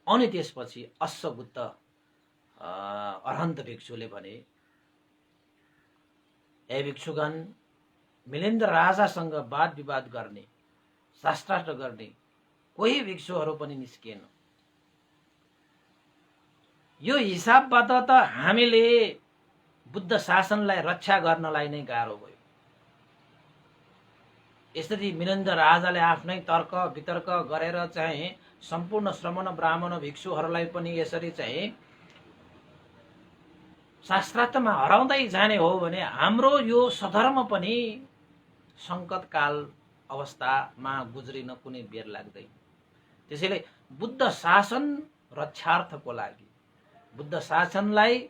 S1: अनि त्यसपछि अश्वगुत्त अरहन्त भिक्षुले भने, हे भिक्षुगण, मिलिन्द राजासँग वाद विवाद गर्ने, शास्त्रार्थ गर्ने कोही भिक्षुहरू पनि निस्किएन। यो हिसाबबाट त हामीले बुद्ध शासनलाई रक्षा गर्नलाई नै गाह्रो भयो। यसरी मिलिन्द राजाले आफ्नै तर्क वितर्क गरेर चाहिँ सम्पूर्ण श्रमण, ब्राह्मण, भिक्षुहरूलाई पनि यसरी चाहिँ शास्त्रार्थमा हराउँदै जाने हो भने हाम्रो यो सधर्म पनि सङ्कटकाल अवस्थामा गुज्रिन कुनै बेर लाग्दैन। त्यसैले बुद्ध शासन रक्षार्थको लागि, बुद्ध शासनलाई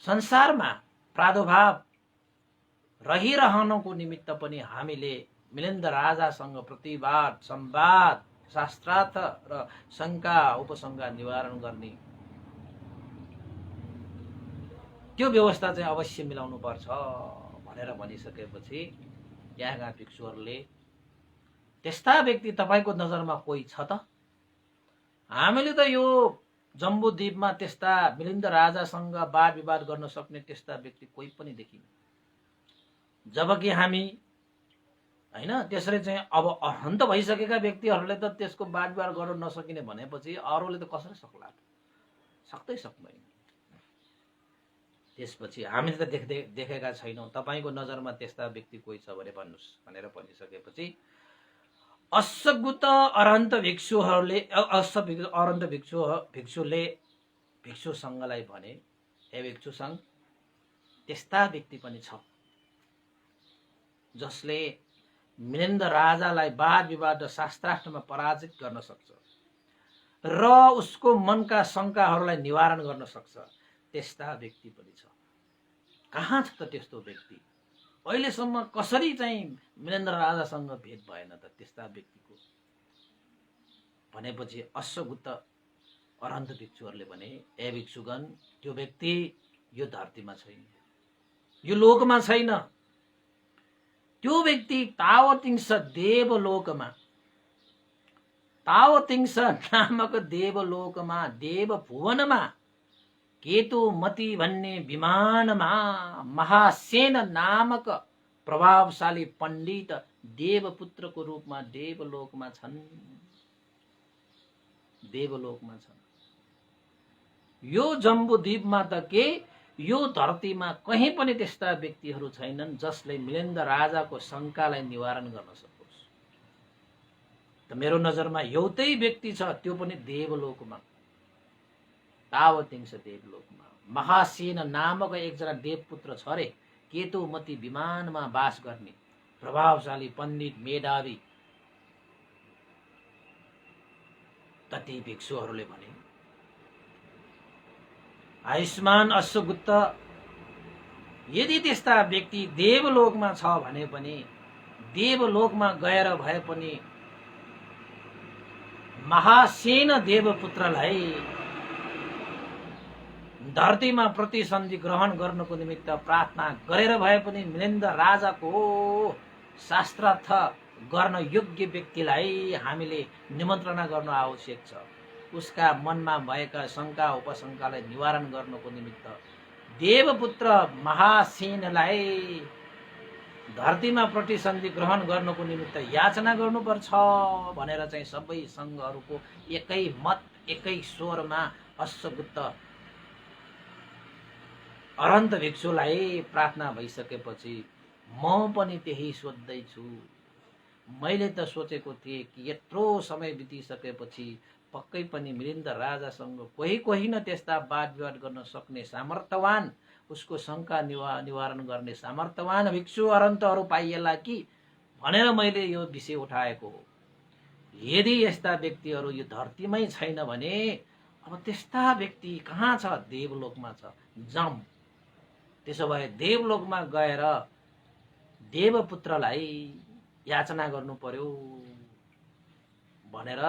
S1: संसारमा प्रादुर्भाव रहिरहनको निमित्त पनि हामीले मिलिन्द राजासँग प्रतिवाद, संवाद, शास्त्रार्थ र शङ्का उपशङ्का निवारण गर्ने त्यो व्यवस्था चाहिँ अवश्य मिलाउनु पर्छ भनेर भनिसकेपछि यहाँका भिक्षुहरूले, त्यस्ता व्यक्ति तपाईँको नजरमा कोही छ त? हामीले त यो जम्बुद्वीपमा त्यस्ता मिलिन्द राजासँग वाद विवाद गर्न सक्ने त्यस्ता व्यक्ति कोही पनि देखिन। जबकि हामी हैन त्यसरी चाहिँ अब अरहन्त भइसकेका व्यक्तिहरूले त त्यसको वाद विवाद गर्न नसकिने भनेपछि अरूले त कसरी सक्ला? सक्दै सक्दैन। त्यसपछि हामीले त देखेका छैनौँ। तपाईँको नजरमा त्यस्ता व्यक्ति कोही छ भने भन्नुहोस् भनेर भनिसकेपछि अश्वगुत्त अरहन्त भिक्षुहरूले अरहन्त भिक्षुले भिक्षु सङ्घलाई भने, हे भिक्षु सङ्घ, त्यस्ता व्यक्ति पनि छ जसले मिलिन्द राजालाई वाद विवाद र शास्त्रार्थमा पराजित गर्न सक्छ र उसको मनका शङ्काहरूलाई निवारण गर्न सक्छ। त्यस्ता व्यक्ति पनि छ। कहाँ छ त त्यस्तो व्यक्ति? अहिलेसम्म कसरी चाहिँ मिलिन्द राजासँग भेट भएन त त्यस्ता व्यक्तिको? भनेपछि अश्वगुत्त अरहन्त भिक्षुहरूले भने, हे भिक्षुगण, त्यो व्यक्ति यो धरतीमा छैन, यो लोकमा छैन। त्यो व्यक्ति तावतिंस देवलोकमा, तावतिंस नामक देवलोकमा, देवभुवनमा, केतुमती भन्ने विमानमा महासेन नामक प्रभावशाली पण्डित देवपुत्रको रूपमा देवलोकमा छन्, देवलोकमा छन्। यो जम्बुद्वीपमा त के, यो धरतीमा कहीँ पनि त्यस्ता व्यक्तिहरू छैनन् जसले मिलिन्द राजाको शङ्कालाई निवारण गर्न सकोस्। त मेरो नजरमा एउटै व्यक्ति छ, त्यो पनि देवलोकमा, तावतिंस देवलोकमा। महासेन नामक एकजना देवपुत्र छ रे, केतुमती विमानमा वास गर्ने प्रभावशाली पण्डित मेधावी। ती भिक्षुहरूले भने, आयुष्मान अश्वगुप्त, यदि त्यस्ता व्यक्ति देवलोकमा छ भने पनि देवलोकमा गएर भए पनि महासेन देवपुत्रलाई धरतीमा प्रतिसन्धि ग्रहण गर्नको निमित्त प्रार्थना गरेर भए पनि मिलिन्द राजाको शास्त्रार्थ गर्न योग्य व्यक्तिलाई हामीले निमन्त्रणा गर्न आवश्यक छ। उसका मनमा भएका शङ्का उपशङ्कालाई निवारण गर्नको निमित्त देवपुत्र महासेनलाई धरतीमा प्रतिसन्धि ग्रहण गर्नको निमित्त याचना गर्नुपर्छ भनेर चाहिँ सबै सङ्घहरूको एकै मत, एकै स्वरमा अश्वगुप्त अरन्त भिक्षुलाई प्रार्थना भइसकेपछि म पनि त्यही सोध्दैछु। मैले त सोचेको थिएँ कि यत्रो समय बितिसकेपछि पक्कै पनि मिलिन्द राजासँग कोही न त्यस्ता वाद विवाद गर्न सक्ने सामर्थ्यवान, उसको शङ्का निवारण गर्ने सामर्थ्यवान भिक्षु अरन्तहरू पाइएला कि भनेर मैले यो विषय उठाएको हो। यदि यस्ता व्यक्तिहरू यो धरतीमै छैन भने अब त्यस्ता व्यक्ति कहाँ छ? देवलोकमा छ। जाम, त्यसो भए देवलोकमा गएर देवपुत्रलाई याचना गर्नु पर्यो भनेर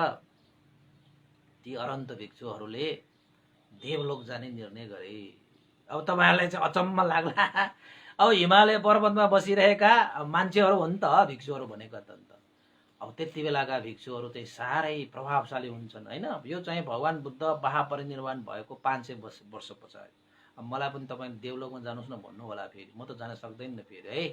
S1: ती अरन्त भिक्षुहरूले देवलोक जाने निर्णय गरे। अब तपाईँहरूलाई चाहिँ अचम्म लाग्ला, अब हिमालय पर्वतमा बसिरहेका मान्छेहरू हुन् त भिक्षुहरू भनेका त। अब त्यति बेलाका भिक्षुहरू चाहिँ साह्रै प्रभावशाली हुन्छन् होइन। यो चाहिँ भगवान बुद्ध महापरिनिर्वाण भएको 500 वर्ष पछाडि। अब मलाई पनि तपाईँ देवलोकमा जानुहोस् न भन्नु होला, फेरि म त जान सक्दैन फेरि है।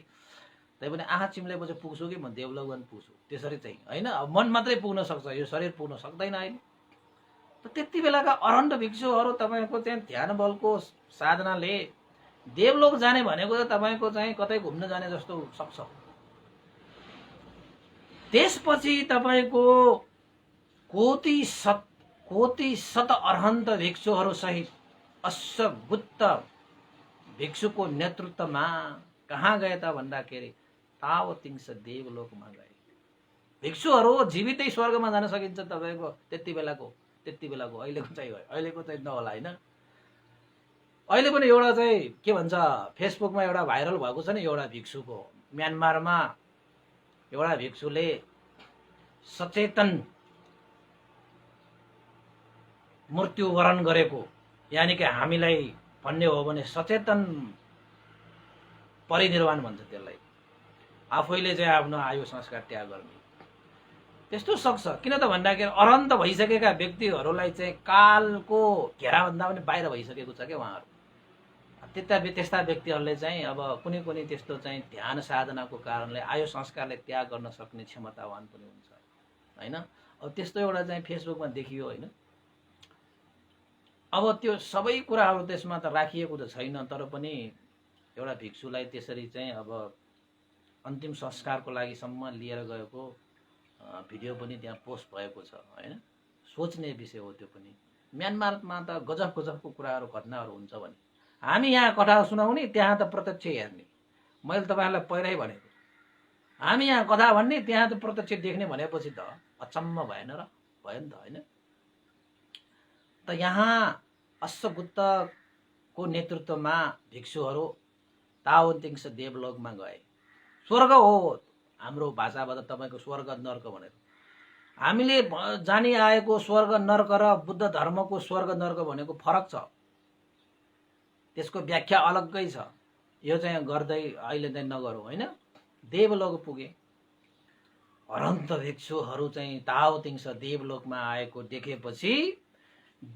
S1: तैपनि आँखा चिम्लेपछि पुग्छु कि म देवलोकमा पुग्छु, त्यसरी चाहिँ होइन। अब मन मात्रै पुग्न सक्छ, यो शरीर पुग्न सक्दैन अहिले। त त्यति बेलाका अरन्त भिक्षुहरू तपाईँको चाहिँ ध्यान बलको साधनाले देवलोक जाने भनेको त तपाईँको चाहिँ कतै घुम्न जाने जस्तो सक्छ। त्यसपछि तपाईँको कोटी शत अरहन्त भिक्षुहरू सहित अश्वगुप्त भिक्षुको नेतृत्वमा कहाँ गए त भन्दाखेरि तावतिंस देवलोकमा गए। भिक्षुहरू जीवितै स्वर्गमा जान सकिन्छ तपाईँको त्यति बेलाको अहिलेको चाहिँ नहोला होइन। अहिले पनि एउटा चाहिँ के भन्छ फेसबुकमा एउटा भाइरल भएको छ नि, एउटा भिक्षुको म्यानमारमा एउटा भिक्षुले सचेतन मृत्युवरण गरेको, यानि कि हामीलाई भन्ने हो भने सचेतन परिनिर्वाण भन्छ त्यसलाई, आफैले चाहिँ आफ्नो आयु संस्कार त्याग गर्ने। त्यस्तो सक्छ, किन त भन्दाखेरि अरन्त भइसकेका व्यक्तिहरूलाई चाहिँ कालको घेराभन्दा पनि बाहिर भइसकेको छ क्या उहाँहरू। त्यस्ता व्यक्तिहरूले चाहिँ अब कुनै त्यस्तो चाहिँ ध्यान साधनाको कारणले आयु संस्कारले त्याग गर्न सक्ने क्षमतावान पनि हुन्छ होइन। अब त्यस्तो एउटा चाहिँ फेसबुकमा देखियो होइन। अब त्यो सबै कुराहरू त्यसमा त राखिएको त छैन, तर पनि एउटा भिक्षुलाई त्यसरी चाहिँ अब अन्तिम संस्कारको लागि सम्म लिएर गएको भिडियो पनि त्यहाँ पोस्ट भएको छ होइन। सोच्ने विषय हो त्यो पनि। म्यानमारमा त गजबको कुराहरू घटनाहरू हुन्छ भने हामी यहाँ कथा सुनाउने, त्यहाँ त प्रत्यक्ष हेर्ने। मैले तपाईँहरूलाई पहिल्यै भनेको, हामी यहाँ कथा भन्ने, त्यहाँ त प्रत्यक्ष देख्ने भनेपछि त अचम्म भएन र? भयो नि त होइन। त यहाँ अश्वगुप्तको नेतृत्वमा भिक्षुहरू तावतिंस देवलोकमा गए। स्वर्ग हो हाम्रो भाषाबाट तपाईँको स्वर्ग नर्क भनेर। हामीले जानी आएको स्वर्ग नर्क र बुद्ध धर्मको स्वर्ग नर्क भनेको फरक छ। त्यसको व्याख्या अलग्गै छ, यो चाहिँ गर्दै अहिले चाहिँ नगरौँ होइन। देवलोक पुगे, हरन्त भिक्षुहरू चाहिँ ताओतिङ्स देवलोकमा आएको देखेपछि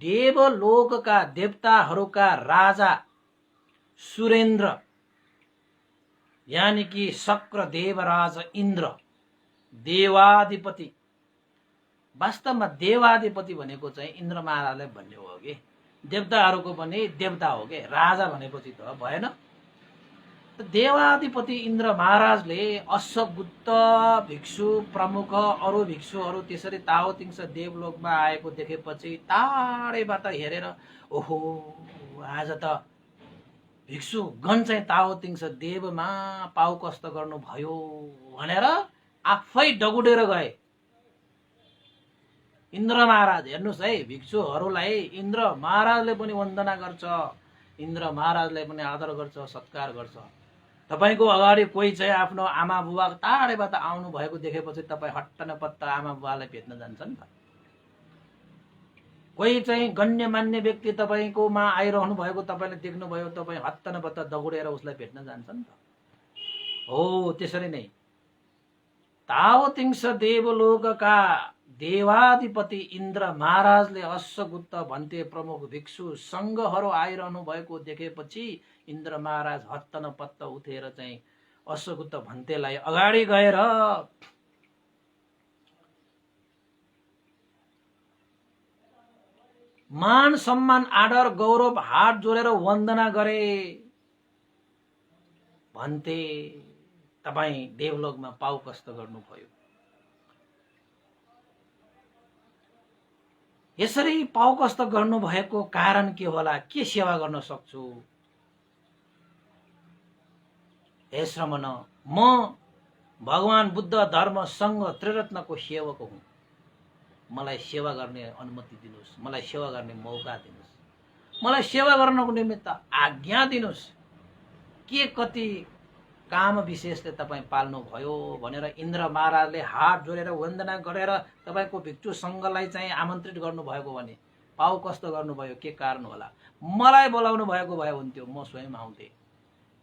S1: देवलोकका देवताहरूका राजा सुरेन्द्र यानि कि शक्र देवराज इन्द्र देवाधिपति, वास्तवमा देवाधिपति भनेको चाहिँ इन्द्र महाराजलाई भन्ने हो कि देवताहरूको पनि देवता हो कि राजा भनेपछि त भएन। देवाधिपति इन्द्र महाराजले अश्वगुप्त भिक्षु प्रमुख अरू भिक्षुहरू त्यसरी ताओतिङ्स देवलोकमा आएको देखेपछि टाढैबाट हेरेर ओहो आज त भिक्षु गण चाहिँ ताओतिङ्स देवमा पाउ कष्ट गर्नुभयो भनेर आफै डगुडेर गए। इन्द्र महाराज हेर्नुहोस् है, भिक्षुहरूलाई इन्द्र महाराजले पनि वन्दना गर्छ, इन्द्र महाराजले पनि आदर गर्छ, सत्कार गर्छ। तपाईको अगाडि कोही चाहिँ आफ्नो आमा बुबा टाढैबाट आउनु भएको देखेपछि तपाईँ हट्ट नपत्त आमा बुबालाई भेट्न जान्छन् त। कोही चाहिँ गण्यमान्य व्यक्ति तपाईँकोमा आइरहनु भएको तपाईँले देख्नुभयो, तपाईँ हत्त नपत्त दगुडेर उसलाई भेट्न जान्छन् त। हो त्यसरी नै ताओतिङ्स देवलोकका देवाधिपति इन्द्र महाराजले अश्वगुप्त भन्ते प्रमुख भिक्षु सङ्घहरू आइरहनु भएको देखेपछि इन्द्र महाराज हत्त नपत्त उठेर चाहिँ अश्वगुप्त भन्तेलाई अगाडि गएर मान सम्मान आदर गौरव हात जोडेर वन्दना गरे। भन्ते तपाईँ देवलोकमा पाउ कष्ट गर्नुभयो, यसरी पाउ कष्ट गर्नुभएको कारण के होला, के सेवा गर्न सक्छु? हे श्रमण, म भगवान बुद्ध धर्म सङ्घ त्रिरत्नको सेवक हुँ, मलाई सेवा गर्ने अनुमति दिनुहोस्, मलाई सेवा गर्ने मौका दिनुहोस्, मलाई सेवा गर्नको निमित्त आज्ञा दिनुहोस्। के कति काम विशेषले तपाईँ पाल्नुभयो भनेर इन्द्र महाराजले हात जोडेर वन्दना गरेर तपाईँको भिक्षु सङ्घलाई चाहिँ आमन्त्रित गर्नुभएको भने पाउ कष्ट गर्नुभयो, के कारण होला? मलाई बोलाउनु भएको भए हुन्थ्यो, म स्वयं आउँथे।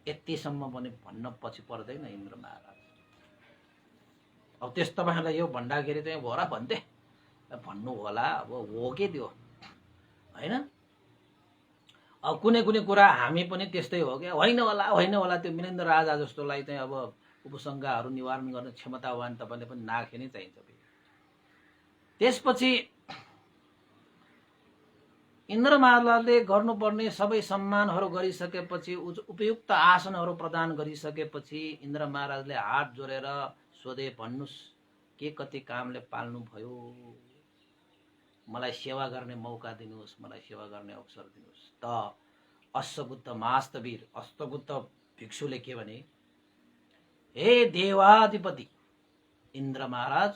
S1: यतिसम्म पनि भन्न पछि पर्दैन इन्द्र महाराज। अब त्यस तपाईँलाई यो भन्दाखेरि चाहिँ हो र भन्थे भन्नु होला, अब हो के त्यो होइन। अब कुनै कुनै कुरा हामी पनि त्यस्तै हो क्या, होइन होला त्यो मिलेन्द्र राजा जस्तोलाई चाहिँ अब उपसङ्घहरू निवारण गर्ने क्षमतावान तपाईँले पनि नाखे नै चाहिन्छ। त्यसपछि इन्द्र महाराजले गर्नुपर्ने सबै सम्मानहरू गरिसकेपछि उपयुक्त आसनहरू प्रदान गरिसकेपछि इन्द्र महाराजले हात जोडेर सोधे, भन्नुहोस् के कति कामले पाल्नुभयो, मलाई सेवा गर्ने मौका दिनुहोस्, मलाई सेवा गर्ने अवसर दिनुहोस्। त अश्वगुप्त महास्तवीर अश्वगुप्त भिक्षुले के भने, हे देवाधिपति इन्द्र महाराज,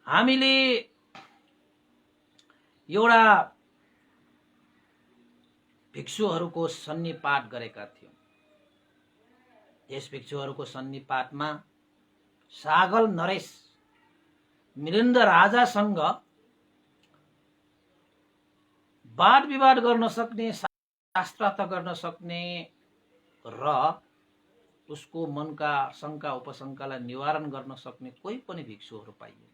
S1: हामीले एउटा भिक्षुहरूको सन्निपात गरेका थियौँ। यस भिक्षुहरूको सन्निपातमा सागल नरेश मिलिन्द राजासँग वाद विवाद गर्न सक्ने, शास्त्रार्थ गर्न सक्ने र उसको मनका शङ्का उपशङ्कालाई निवारण गर्न सक्ने कोही पनि भिक्षुहरू पाइएन।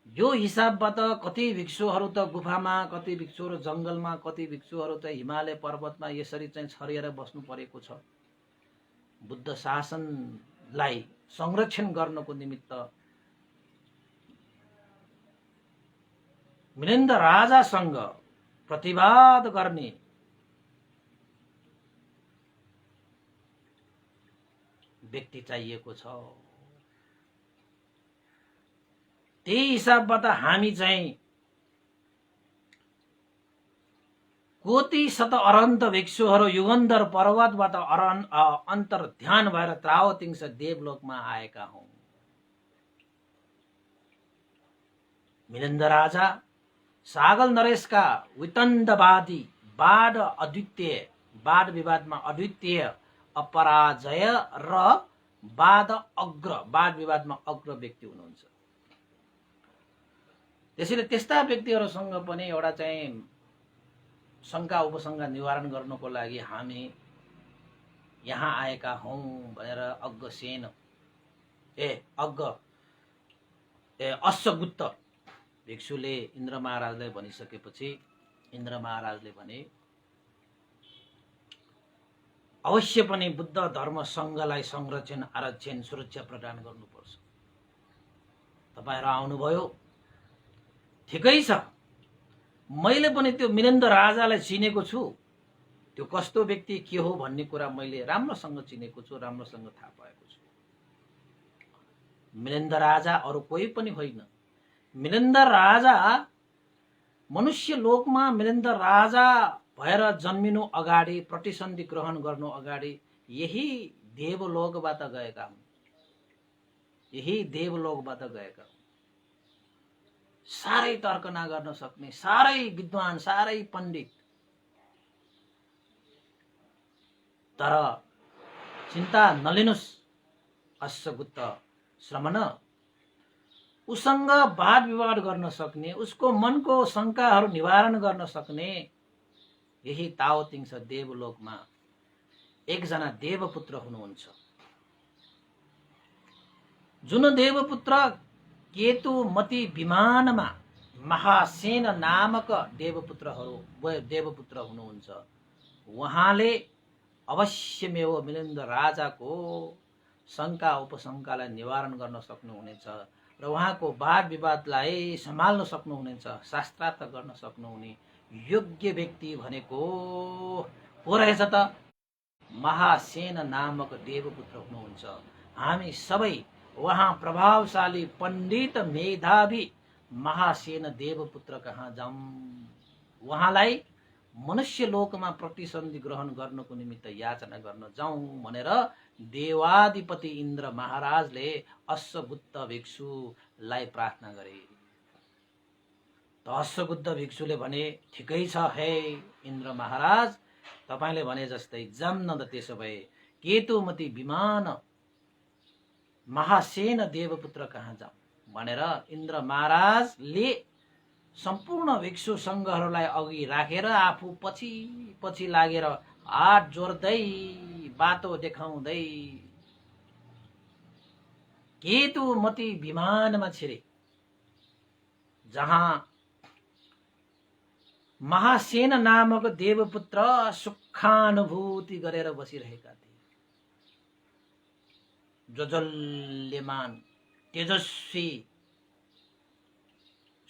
S1: यो हिसाबबाट कति भिक्षुहरू त गुफामा, कति भिक्षुहरू जङ्गलमा, कति भिक्षुहरू त हिमालय पर्वतमा यसरी चाहिँ छरिएर बस्नु परेको छ। बुद्ध शासनलाई संरक्षण गर्नको निमित्त मिलिन्द राजासँग प्रतिवाद गर्ने व्यक्ति चाहिएको छ। त्यही हिसाबबाट हामी चाहिँ कोटि शत अरन्त भिक्षुहरू युगन्धर पर्वतबाट अन्तर ध्यान भएर ताओतिङ्स देवलोकमा आएका हौं। मिलिन्द राजा सागल नरेशका वितण्डवादी वाद अद्वितीय, वाद विवादमा अद्वितीय अपराजय र वाद विवादमा अग्र व्यक्ति हुनुहुन्छ। त्यसैले त्यस्ता व्यक्तिहरूसँग पनि एउटा चाहिँ शङ्का उपशङ्का निवारण गर्नको लागि हामी यहाँ आएका हौँ भनेर अश्वगुप्त भिक्षुले इन्द्र महाराजलाई भनिसकेपछि इन्द्र महाराजले भने अवश्य पनि बुद्ध धर्म सङ्घलाई संरक्षण आरक्षण सुरक्षा प्रदान गर्नुपर्छ। तपाईहरु आउनुभयो ठिकै छ, मैले पनि त्यो मिलिन्द राजालाई चिनेको छु, त्यो कस्तो व्यक्ति के हो भन्ने कुरा मैले राम्रोसँग चिनेको छु, राम्रोसँग थाहा पाएको छु। मिलिन्द राजा अरु कोही पनि होइन। मिलिन्द राजा मनुष्य लोकमा मिलिन्द राजा भएर जन्मिनु अगाडि, प्रतिसन्धि ग्रहण गर्नु अगाडि यही देवलोकबाट गएका हुन्। यही देवलोकबाट गएका हुन्। साह्रै तर्कना गर्न सक्ने, साह्रै विद्वान, साह्रै पण्डित। तर चिन्ता नलिनुस् अश्वगुप्त श्रमण, उसँग वाद विवाद गर्न सक्ने, उसको मनको शङ्काहरू निवारण गर्न सक्ने यही ताओतिङ्स देवलोकमा एकजना देवपुत्र हुनुहुन्छ। जुन देवपुत्र केतुमती विमानमा महासेन नामक देवपुत्र हुनुहुन्छ। उहाँले अवश्यमेव मिलिन्द राजाको शङ्का उपशङ्कालाई निवारण गर्न सक्नुहुनेछ र उहाँको वाद विवादलाई सम्हाल्न सक्नुहुनेछ, शास्त्रार्थ गर्न सक्नुहुने योग्य व्यक्ति भनेको को रहेछ त? महासेन नामक देवपुत्र हुनुहुन्छ। हामी सबै वहाँ प्रभावशाली पण्डित मेधावी महासेन देवपुत्र कहाँ जाऊँ, उहाँलाई मनुष्य लोकमा प्रतिसन्धि ग्रहण गर्नको निमित्त याचना गर्न जाउँ भनेर देवाधिपति इन्द्र महाराजले अश्वगुप्त भिक्षुलाई प्रार्थना गरे। त अश्वगुप्त भिक्षुले भने ठिकै छ हे इन्द्र महाराज, तपाईले भने जस्तै जाम न त त्यसो भए केतुमती विमान महासेन देवपुत्र कहाँ जाउँ भनेर इन्द्र महाराजले सम्पूर्ण भिक्षु संघहरूलाई अघि राखेर आफू पछि पछि लागेर हात जोड्दै बाटो देखाउँदै केतुमती विमानमा छिरे, जहाँ महासेन नामक देवपुत्र सुखानुभूति गरेर बसिरहेका थिए। जोजल्यमान तेजस्वी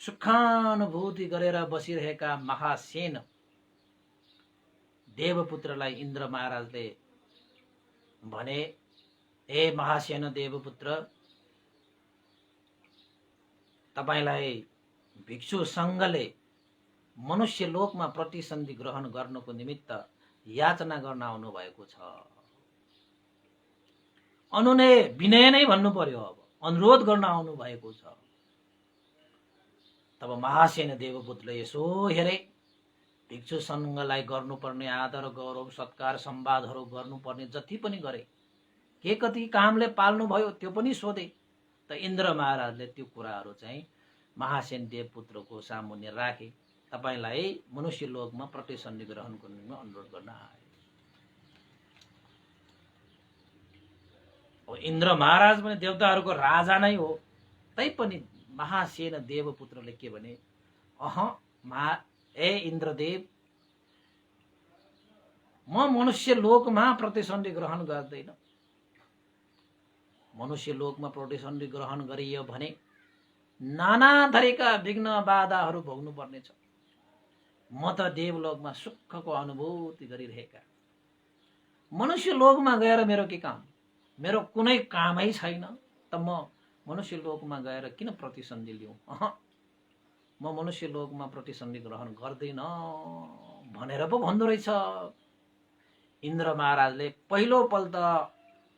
S1: सुखानुभूति गरेर बसिरहेका महासेन देवपुत्रलाई इन्द्र महाराजले भने, हे महासेन देवपुत्र, तपाईलाई भिक्षु संघले मनुष्य लोकमा प्रतिसन्धि ग्रहण गर्नको निमित्त याचना गर्न आउनु भएको छ। अनुनय विनय नै भन्नु पर्यो, अब अनुरोध गर्न आउनु भएको छ। तब महासेन देवपुत्रले यसो हेरे, भिक्षु संघलाई गर्नुपर्ने आदर गौरव सत्कार सम्वादहरू गर्नुपर्ने जति पनि गरे, के कति कामले पाल्नु भयो त्यो पनि सोधे। त इन्द्र महाराजले त्यो कुराहरू चाहिँ महासेन देवपुत्रको सामुन्ने राखे। तपाईलाई मनुष्य लोकमा प्रतिसन्धि ग्रहणको निम्ति अनुरोध गर्न आए। इन्द्र महाराज पनि देवताहरूको राजा नै हो, तैपनि महासेन देवपुत्रले के भने, ए इन्द्रदेव, म मनुष्य लोकमा प्रतिसन्धि ग्रहण गर्दैन। मनुष्य लोकमा प्रतिसन्धि ग्रहण गरियो भने नाना थरीका विघ्न बाधाहरू भोग्नु पर्नेछ। म त देवलोकमा सुखको अनुभूति गरिरहेका, मनुष्य लोकमा गएर मेरो के काम? मेरो कुनै कामै छैन, त म मनुष्य लोकमा गएर किन प्रतिसन्धि लिऊँ? म मनुष्य लोकमा प्रतिसन्धि ग्रहण गर्दैन भनेर पो भन्दो रहेछ। इन्द्र महाराजले पहिलो पल्ट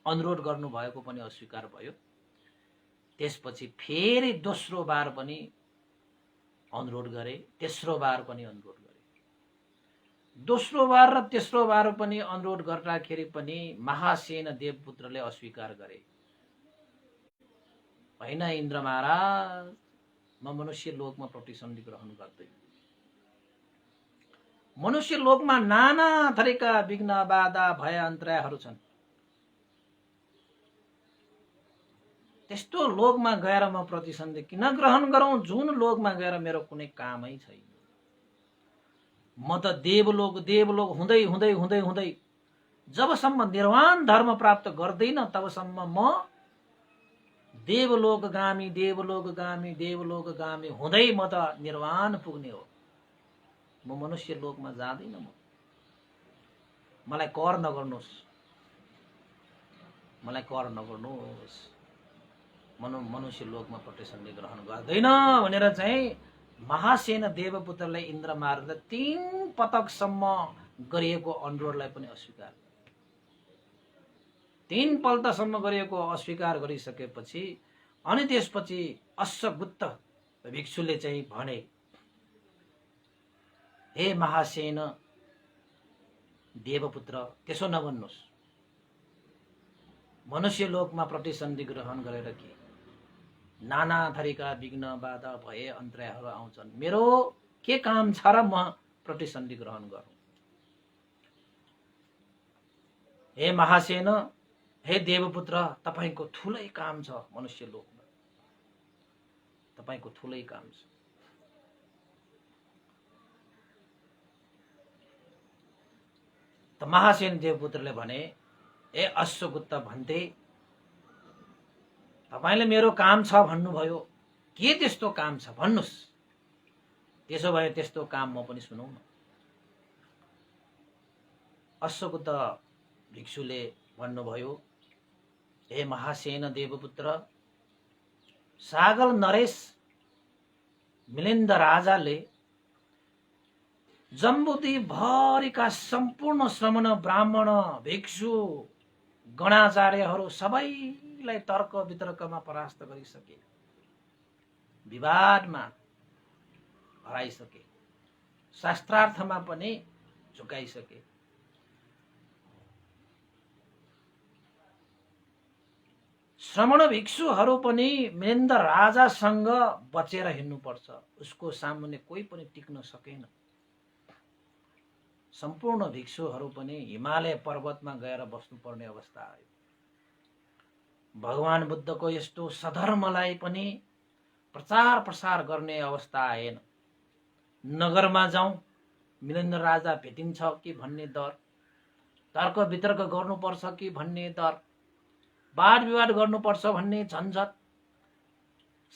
S1: अनुरोध गर्नु भएको पनि अस्वीकार भयो। त्यसपछि फेरि दोस्रो बार पनि अनुरोध गरे, तेस्रो बार पनि अनुरोध गरे। दोस्रो बार र तेस्रो बार पनि अनुरोध गर्दाखेरि पनि महासेन देवपुत्रले अस्वीकार गरे। होइन इन्द्र महाराज, म मनुष्य लोकमा प्रतिसन्धि ग्रहण गर्दैन। मनुष्य लोकमा नाना थरीका विघ्न बाधा भय अन्तरायहरू छन्। त्यस्तो लोकमा गएर म प्रतिसन्धि किन ग्रहण गरौँ जुन लोकमा गएर मेरो कुनै कामै छैन। म त देवलोक हुँदै हुँदै हुँदै हुँदै जबसम्म निर्वाण धर्म प्राप्त गर्दैन तबसम्म म देवलोकगामी हुँदै म त निर्वाण पुग्ने हो। म मनुष्य लोकमा जाँदैन। मलाई कर नगर्नुहोस्, मनुष्य लोकमा प्रतिसन्धि ग्रहण गर्दैन भनेर चाहिँ महासेन देवपुत्रलाई इन्द्र मारेर 3 पटकसम्म गरिएको अनुरोधलाई पनि अस्वीकार 3 पल्टसम्म गरिएको अस्वीकार गरिसकेपछि अनि त्यसपछि अश्वगुप्त भिक्षुले चाहिँ भने, हे महासेन देवपुत्र, त्यसो नभन्नुहोस्। मनुष्य लोकमा प्रतिसन्धि ग्रहण गरेर के नाना थरीका विघ्न बाधा भय अन्तरायहरू आउँछन्। मेरो के काम छ र म प्रतिसन्धि ग्रहण गरौँ? हे महासेन, हे देवपुत्र, तपाईको ठुलै काम छ मनुष्य लोकमा, तपाईको ठुलै काम छ। त महासेन देवपुत्रले भने, ए अश्वगुप्त भन्थे, तपाईले मेरो काम छ भन्नुभयो, के त्यस्तो काम छ भन्नुस्? त्यसो भए त्यस्तो काम म पनि सुनौ न। अश्वगुप्त भिक्षुले भन्नुभयो, हे महासेन देवपुत्र, सागल नरेश मिलिन्द राजाले जम्बुद्वीप भरिका सम्पूर्ण श्रमण ब्राह्मण भिक्षु गणाचार्यहरू सबैलाई तर्क वितर्कमा परास्त गरिसके, विवादमा हराइसके, शास्त्रार्थमा पनि झुकाइसके। श्रमण भिक्षुहरू पनि मिलिन्द राजासँग बचेर हिँड्नुपर्छ, उसको सामुन्ने कोही पनि टिक्न सकेन। सम्पूर्ण भिक्षुहरू पनि हिमालय पर्वतमा गएर बस्नुपर्ने अवस्था आयो। भगवान बुद्धको यस्तो सधर्मलाई पनि प्रचार प्रसार गर्ने अवस्था आएन। नगरमा जाउँ, मिलिन्द राजा भेटिन्छ कि भन्ने डर, तर्क वितर्क गर्नुपर्छ कि भन्ने डर, वाद विवाद गर्नुपर्छ भन्ने झन्झट,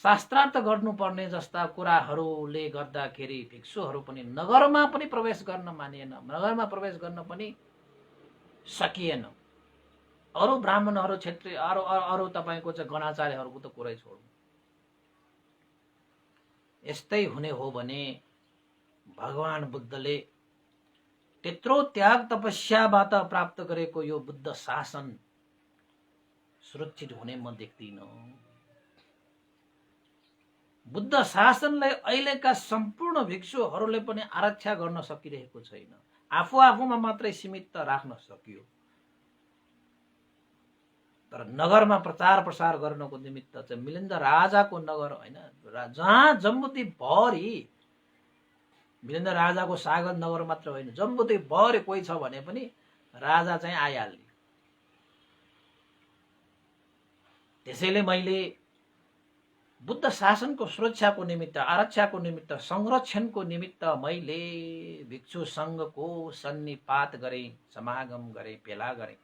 S1: शास्त्रार्थ गर्नुपर्ने जस्ता कुराहरूले गर्दाखेरि भिक्षुहरू पनि नगरमा पनि प्रवेश गर्न मानिएन, नगरमा प्रवेश गर्न पनि सकिएन। अरू ब्राह्मणहरू क्षेत्रीय अरू तपाईको चाहिँ गणाचार्यहरूको त कुरै छोड्नु। यस्तै हुने हो भने भगवान बुद्धले त्यत्रो त्याग तपस्याबाट प्राप्त गरेको यो बुद्ध शासन सुरक्षित हुने म देख्दिन। बुद्ध शासनलाई अहिलेका सम्पूर्ण भिक्षुहरूले पनि आरक्षा गर्न सकिरहेको छैन, आफूमा मात्रै सीमित राख्न सकियो। तर नगरमा प्रचार प्रसार गर्नको निमित्त चाहिँ मिलिन्द राजाको नगर होइन, जहाँ जम्बुद्वीप भरि, मिलिन्द राजाको सागर नगर मात्र होइन, जम्बुद्वीप भरि कोही छ भने पनि राजा चाहिँ आइहाल्ने। त्यसैले मैले बुद्ध शासनको सुरक्षाको निमित्त, आरक्षाको निमित्त, संरक्षणको निमित्त मैले भिक्षु संघको सन्निपात गरेँ, समागम गरेँ, भेला गरेँ।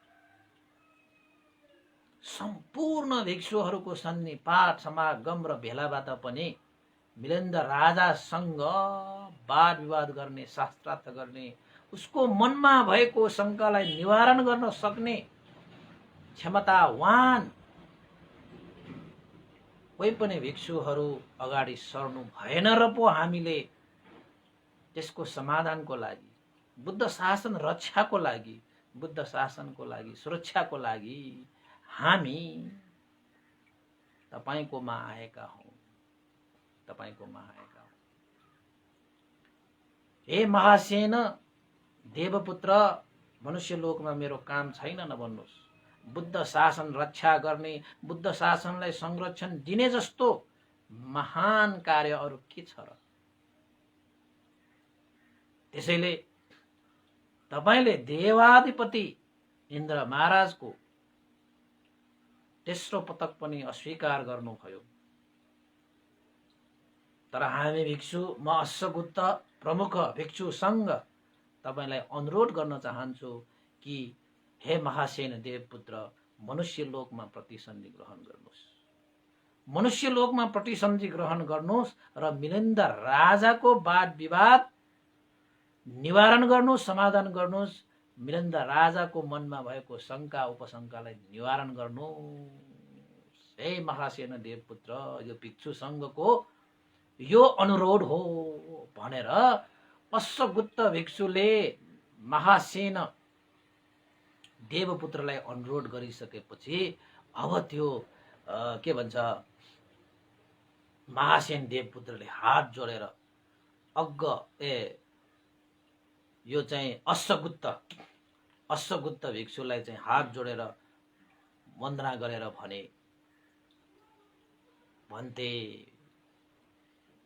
S1: सम्पूर्ण भिक्षुहरूको सन्निपात, समागम र भेलाबाट पनि मिलिन्द राजासँग वाद विवाद गर्ने, शास्त्रार्थ गर्ने, उसको मनमा भएको शङ्कालाई निवारण गर्न सक्ने क्षमतावान कोही पनि भिक्षुहरू अगाडि सर्नु भएन र पो हामीले त्यसको समाधानको लागि, बुद्ध शासन रक्षाको लागि, बुद्ध शासनको लागि, सुरक्षाको लागि हामी तपाईकोमा आएका हौं, तपाईकोमा आएका हौं। हे महासेन देवपुत्र, मनुष्य लोकमा मेरो काम छैन नभन्नुहोस्। बुद्ध शासन रक्षा गर्ने, बुद्ध शासनलाई संरक्षण दिने जस्तो महान कार्य अरू के छ र? त्यसैले तपाईले देवाधिपति इन्द्र महाराजको तेस्रो पटक पनि अस्वीकार गर्नुभयो। तर हामी भिक्षु, म अश्वगुप्त प्रमुख भिक्षु संघ तपाईलाई अनुरोध गर्न चाहन्छु कि हे महासेन देवपुत्र, मनुष्य लोकमा प्रतिसन्धि ग्रहण गर्नुहोस्। मनुष्य लोकमा प्रतिसन्धि ग्रहण गर्नुहोस् र मिलिन्द राजाको वाद विवाद निवारण गर्नुहोस्, समाधान गर्नुहोस्। मिलिन्द राजाको मनमा भएको शङ्का उपशङ्कालाई निवारण गर्नुहोस्। हे महासेन देवपुत्र, यो भिक्षु संघको यो अनुरोध हो भनेर अश्वगुप्त भिक्षुले महासेन देवपुत्रलाई अनुरोध गरिसकेपछि अब त्यो के भन्छ, महासेन देवपुत्रले हात जोडेर यो चाहिँ अश्वगुप्त भिक्षुलाई चाहिँ हात जोडेर वन्दना गरेर भन्थे,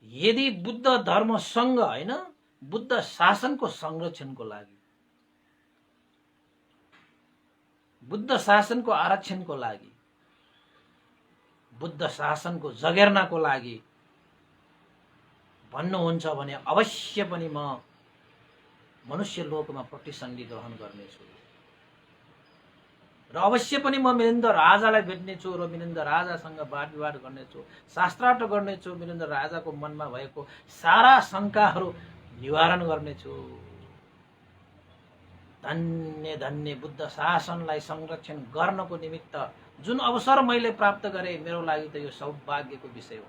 S1: यदि बुद्ध धर्म संघ हैन, बुद्ध शासनको संरक्षणको लागि, बुद्ध शासनको आरक्षणको लागि, बुद्ध शासनको जगेर्नाको लागि भन्नुहुन्छ भने अवश्य पनि म मनुष्य लोकमा प्रतिसन्धि ग्रहण गर्नेछु र अवश्य पनि म मिलिन्द राजालाई भेट्नेछु र मिलिन्द राजासँग वाद विवाद गर्नेछु, शास्त्रार्थ गर्नेछु, मिलिन्द राजाको मनमा भएको सारा शङ्काहरू निवारण गर्नेछु। धन्य धन्य बुद्ध शासनलाई संरक्षण गर्नको निमित्त जुन अवसर मैले प्राप्त गरे, मेरो लागि त यो सौभाग्यको विषय हो,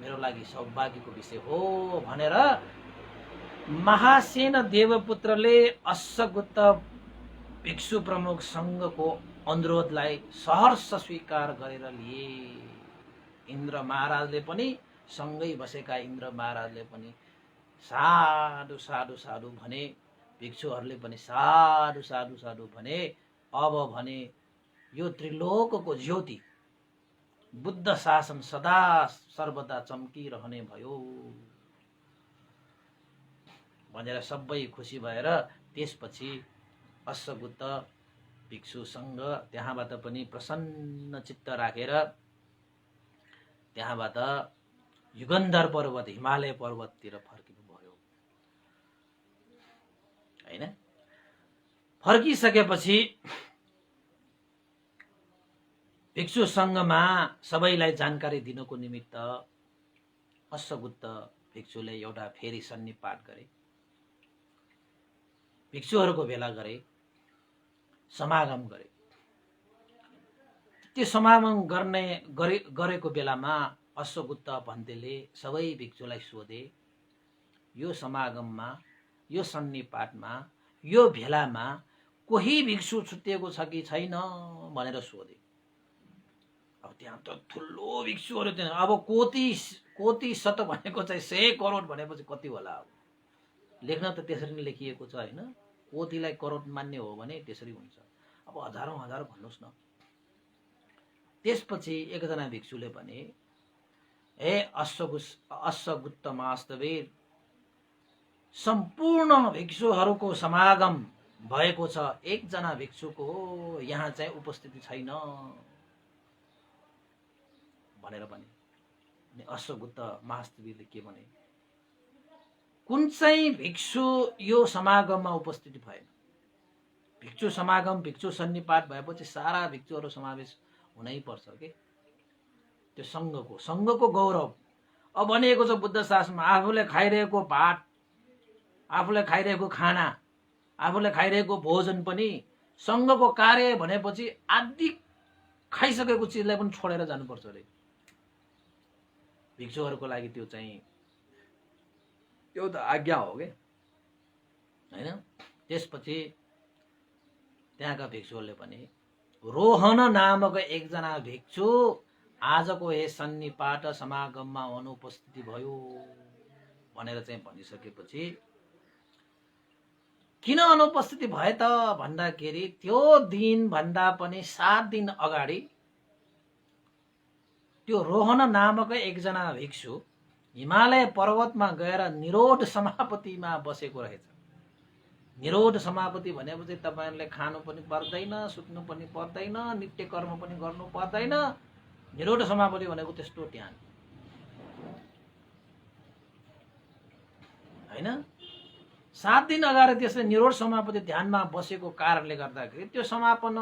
S1: मेरो लागि सौभाग्यको विषय हो भनेर महासेन देवपुत्रले अश्वगुप्त भिक्षु प्रमुख संघको अनुरोधलाई सहर्ष स्वीकार गरेर लिए। इन्द्र महाराजले पनि, सँगै बसेका इन्द्र महाराजले पनि साधु साधु साधु भने, भिक्षुहरूले पनि साधु साधु साधु भने। अब भने यो त्रिलोकको ज्योति बुद्ध शासन सदा सर्वदा चम्किरहने भयो भनेर सबै खुसी भएर त्यसपछि अश्वगुप्त भिक्षु संघ त्यहाँबाट पनि प्रसन्न चित्त राखेर त्यहाँबाट युगन्धर पर्वत, हिमालय पर्वततिर फर्किनु भयो हैन। फर्किसकेपछि भिक्षु संघमा सबैलाई जानकारी दिनको निमित्त अश्वगुप्त भिक्षुले एउटा फेरि सन्निपात गरे, भिक्षुहरूको भेला गरे, समागम गरे। त्यो समागम गरेको बेलामा अश्वगुप्त पन्थीले सबै भिक्षुलाई सोधे, यो समागममा, यो सन्निपातमा, यो भेलामा कोही भिक्षु छुट्टिएको छ कि छैन भनेर सोधे। अब त्यहाँ त ठुलो भिक्षुहरू थिएन। अब कोटी शत भनेको चाहिँ 100 करोड भनेपछि कति होला? अब लेख्न त त्यसरी नै लेखिएको छ हैन। कोटीलाई करोड मान्ने हो भने त्यसरी हुन्छ। अब हजारौं हजार भन्नुस् न। त्यसपछि एकजना भिक्षुले भने, हे अश्वगुप्त महास्तवीर, सम्पूर्ण भिक्षुहरूको समागम भएको छ, एकजना भिक्षुको यहाँ चाहिँ उपस्थिति छैन भनेर भने। अश्वगुप्त महास्तवीरले के भने, कुन चाहिँ भिक्षु यो समागममा उपस्थित भएन? भिक्षु समागम, भिक्षु सन्निपात भएपछि सारा भिक्षुहरू समावेश हुनै पर्छ के। त्यो संघको गौरव। अब भनिएको छ बुद्ध शासनमा आफूले खाइरहेको भात, आफूले खाइरहेको खाना, आफूले खाइरहेको भोजन पनि संघको कार्य भनेपछि आदि खाइसकेको चिजलाई पनि छोडेर जानुपर्छ रे। भिक्षुहरूको लागि त्यो चाहिँ त्यो त आज्ञा हो के हैन। त्यसपछि त्यहाँका भिक्षुहरूले पनि, रोहन नामक एकजना भिक्षु आजको यस सन्निपात समागममा अनुपस्थिति भयो भनेर चाहिँ भनिसकेपछि, किन अनुपस्थिति भए त भन्दाखेरि त्यो दिन भन्दा पनि 7 दिन अगाडि त्यो रोहन नामक एकजना भिक्षु हिमालय पर्वतमा गएर निरोध समापतिमा बसेको रहेछ। निरोध समापति भनेपछि तपाईहरुले खानु पनि पर्दैन, सुत्नु पनि पर्दैन, नित्य कर्म पनि गर्नु पर्दैन। निरोध समापति भनेको त्यस्तो ध्यान हैन। 7 दिन अगाडि त्यसले निरोध समापति ध्यानमा बसेको कारणले गर्दाखेरि त्यो समापन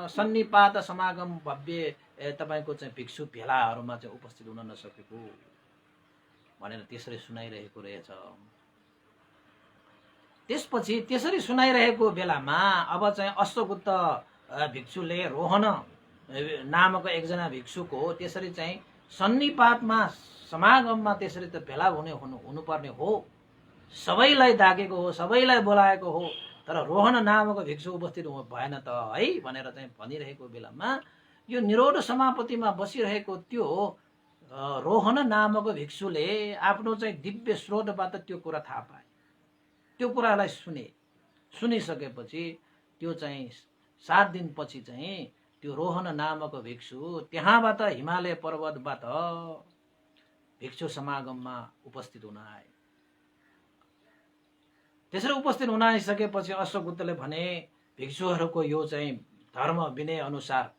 S1: सन्निपात समागम भव्य तपाईको चाहिँ भिक्षु भेलाहरुमा चाहिँ उपस्थित हुन नसकेको भनेर त्यसरी सुनाइरहेको रहेछ। त्यसपछि त्यसरी सुनाइरहेको बेलामा अब चाहिँ अश्वगुप्त भिक्षुले रोहन नामक एकजना भिक्षुको त्यसरी चाहिँ सन्निपातमा समागममा त्यसरी त भेला हुनुपर्ने हो, सबैलाई डाकेको हो, सबैलाई बोलाएको हो, तर रोहन नामक भिक्षु उपस्थित भएन त है भनेर चाहिँ भनिरहेको बेलामा यो निरोध समापतिमा बसिरहेको त्यो रोहन नामक भिक्षुले आफ्नो चाहिँ दिव्य स्रोतबाट त्यो कुरा थाहा पाए। त्यो कुरालाई सुनिसकेपछि त्यो चाहिँ 7 दिनपछि चाहिँ त्यो रोहन नामक भिक्षु त्यहाँबाट हिमालय पर्वतबाट भिक्षु समागममा उपस्थित हुन आए। त्यसरी उपस्थित हुन आइसकेपछि अश्वगुप्तले भने भिक्षुहरूको यो चाहिँ धर्म विनय अनुसार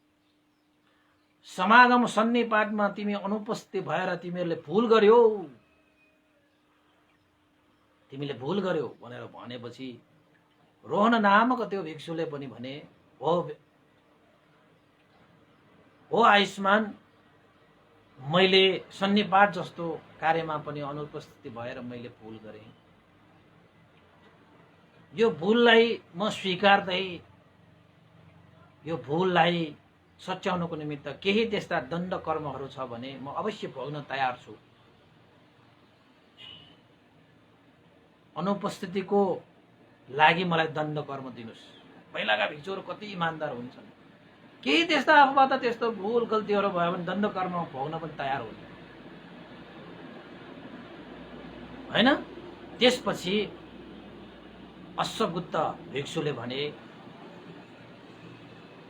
S1: समागम सन्निपातमा तिमी अनुपस्थित भएर तिमीले भूल गर्यो भनेर भनेपछि रोहन नामक त्यो भिक्षुले पनि भने हो आयुष्मान, मैले सन्निपात जस्तो कार्यमा पनि अनुपस्थित भएर मैले भूल गरेँ। यो भूललाई म स्वीकार्दै यो भूललाई सच्याउनको निमित्त केही त्यस्ता दण्ड कर्महरू छ भने म अवश्य भोग्न तयार छु। अनुपस्थितिको लागि मलाई दण्ड कर्म दिनुस्। पहिलाका भिक्षुहरू कति इमानदार हुन्छन्, केही त्यस्ता आफूबाट त्यस्तो भूल गल्तीहरू भयो भने दण्ड कर्म भोग्न पनि तयार हुन्छ हैन। त्यसपछि अश्वगुप्त भिक्षुले भने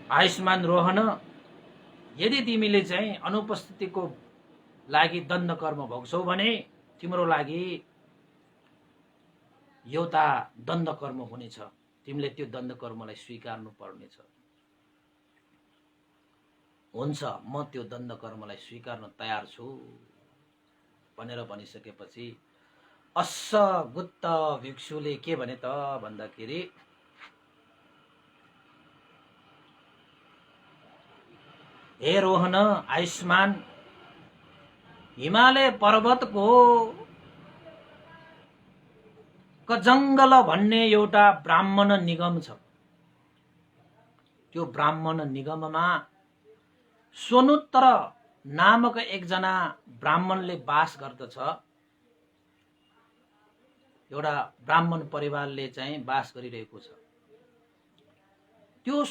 S1: आयुष्मान रोहन, यदि तिमीले चाहिँ अनुपस्थितिको लागि दण्ड कर्म भोग्छौ भने तिम्रो लागि एउटा दण्ड कर्म हुनेछ, तिमीले त्यो दण्ड कर्मलाई स्वीकार्नु पर्नेछ। हुन्छ, म त्यो दण्ड कर्मलाई स्वीकार्न तयार छु भनेर भनिसकेपछि अश्वगुप्त भिक्षुले के भने त भन्दाखेरि हे रोहन आयुष्मान, हिमालय पर्वतको कजङ्गल भन्ने एउटा ब्राह्मण निगम छ। त्यो ब्राह्मण निगममा सोनुत्र नामक एकजना ब्राह्मणले बास गर्दछ। एउटा ब्राह्मण परिवारले चाहिँ बास गरिरहेको छ। त्यो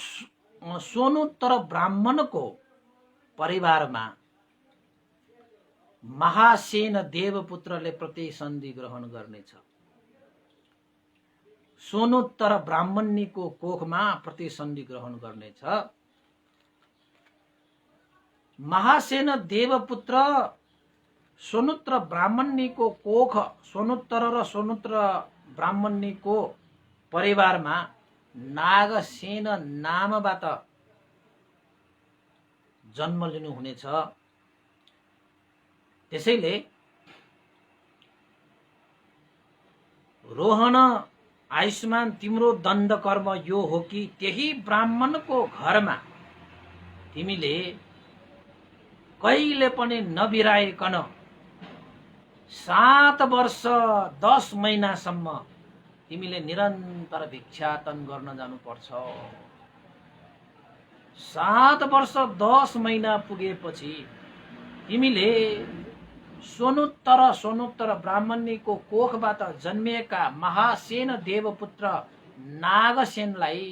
S1: सोनुत्र ब्राह्मणको परिवारमा महासेन देवपुत्रले प्रतिसन्धि ग्रहण गर्नेछ। सोनुत्तर ब्राह्मणीको कोखमा प्रतिसन्धि ग्रहण गर्नेछ। महासेन देवपुत्र सोनुत्र ब्राह्मणीको कोख, सोनुत्तर र सोनुत्र ब्राह्मणीको परिवारमा नागसेन नामबाट जन्म लिनुहुनेछ। त्यसैले रोहन आयुष्मान, तिम्रो दण्ड कर्म यो हो कि त्यही ब्राह्मणको घरमा तिमीले कहिले पनि नबिराइकन 7 वर्ष 10 महिनासम्म तिमीले निरन्तर भिक्षाटन गर्न जानुपर्छ। 7 वर्ष 10 महिना पुगेपछि तिमीले सोनुत्तर ब्राह्मणीको कोखबाट जन्मिएका महासेन देवपुत्र नागसेनलाई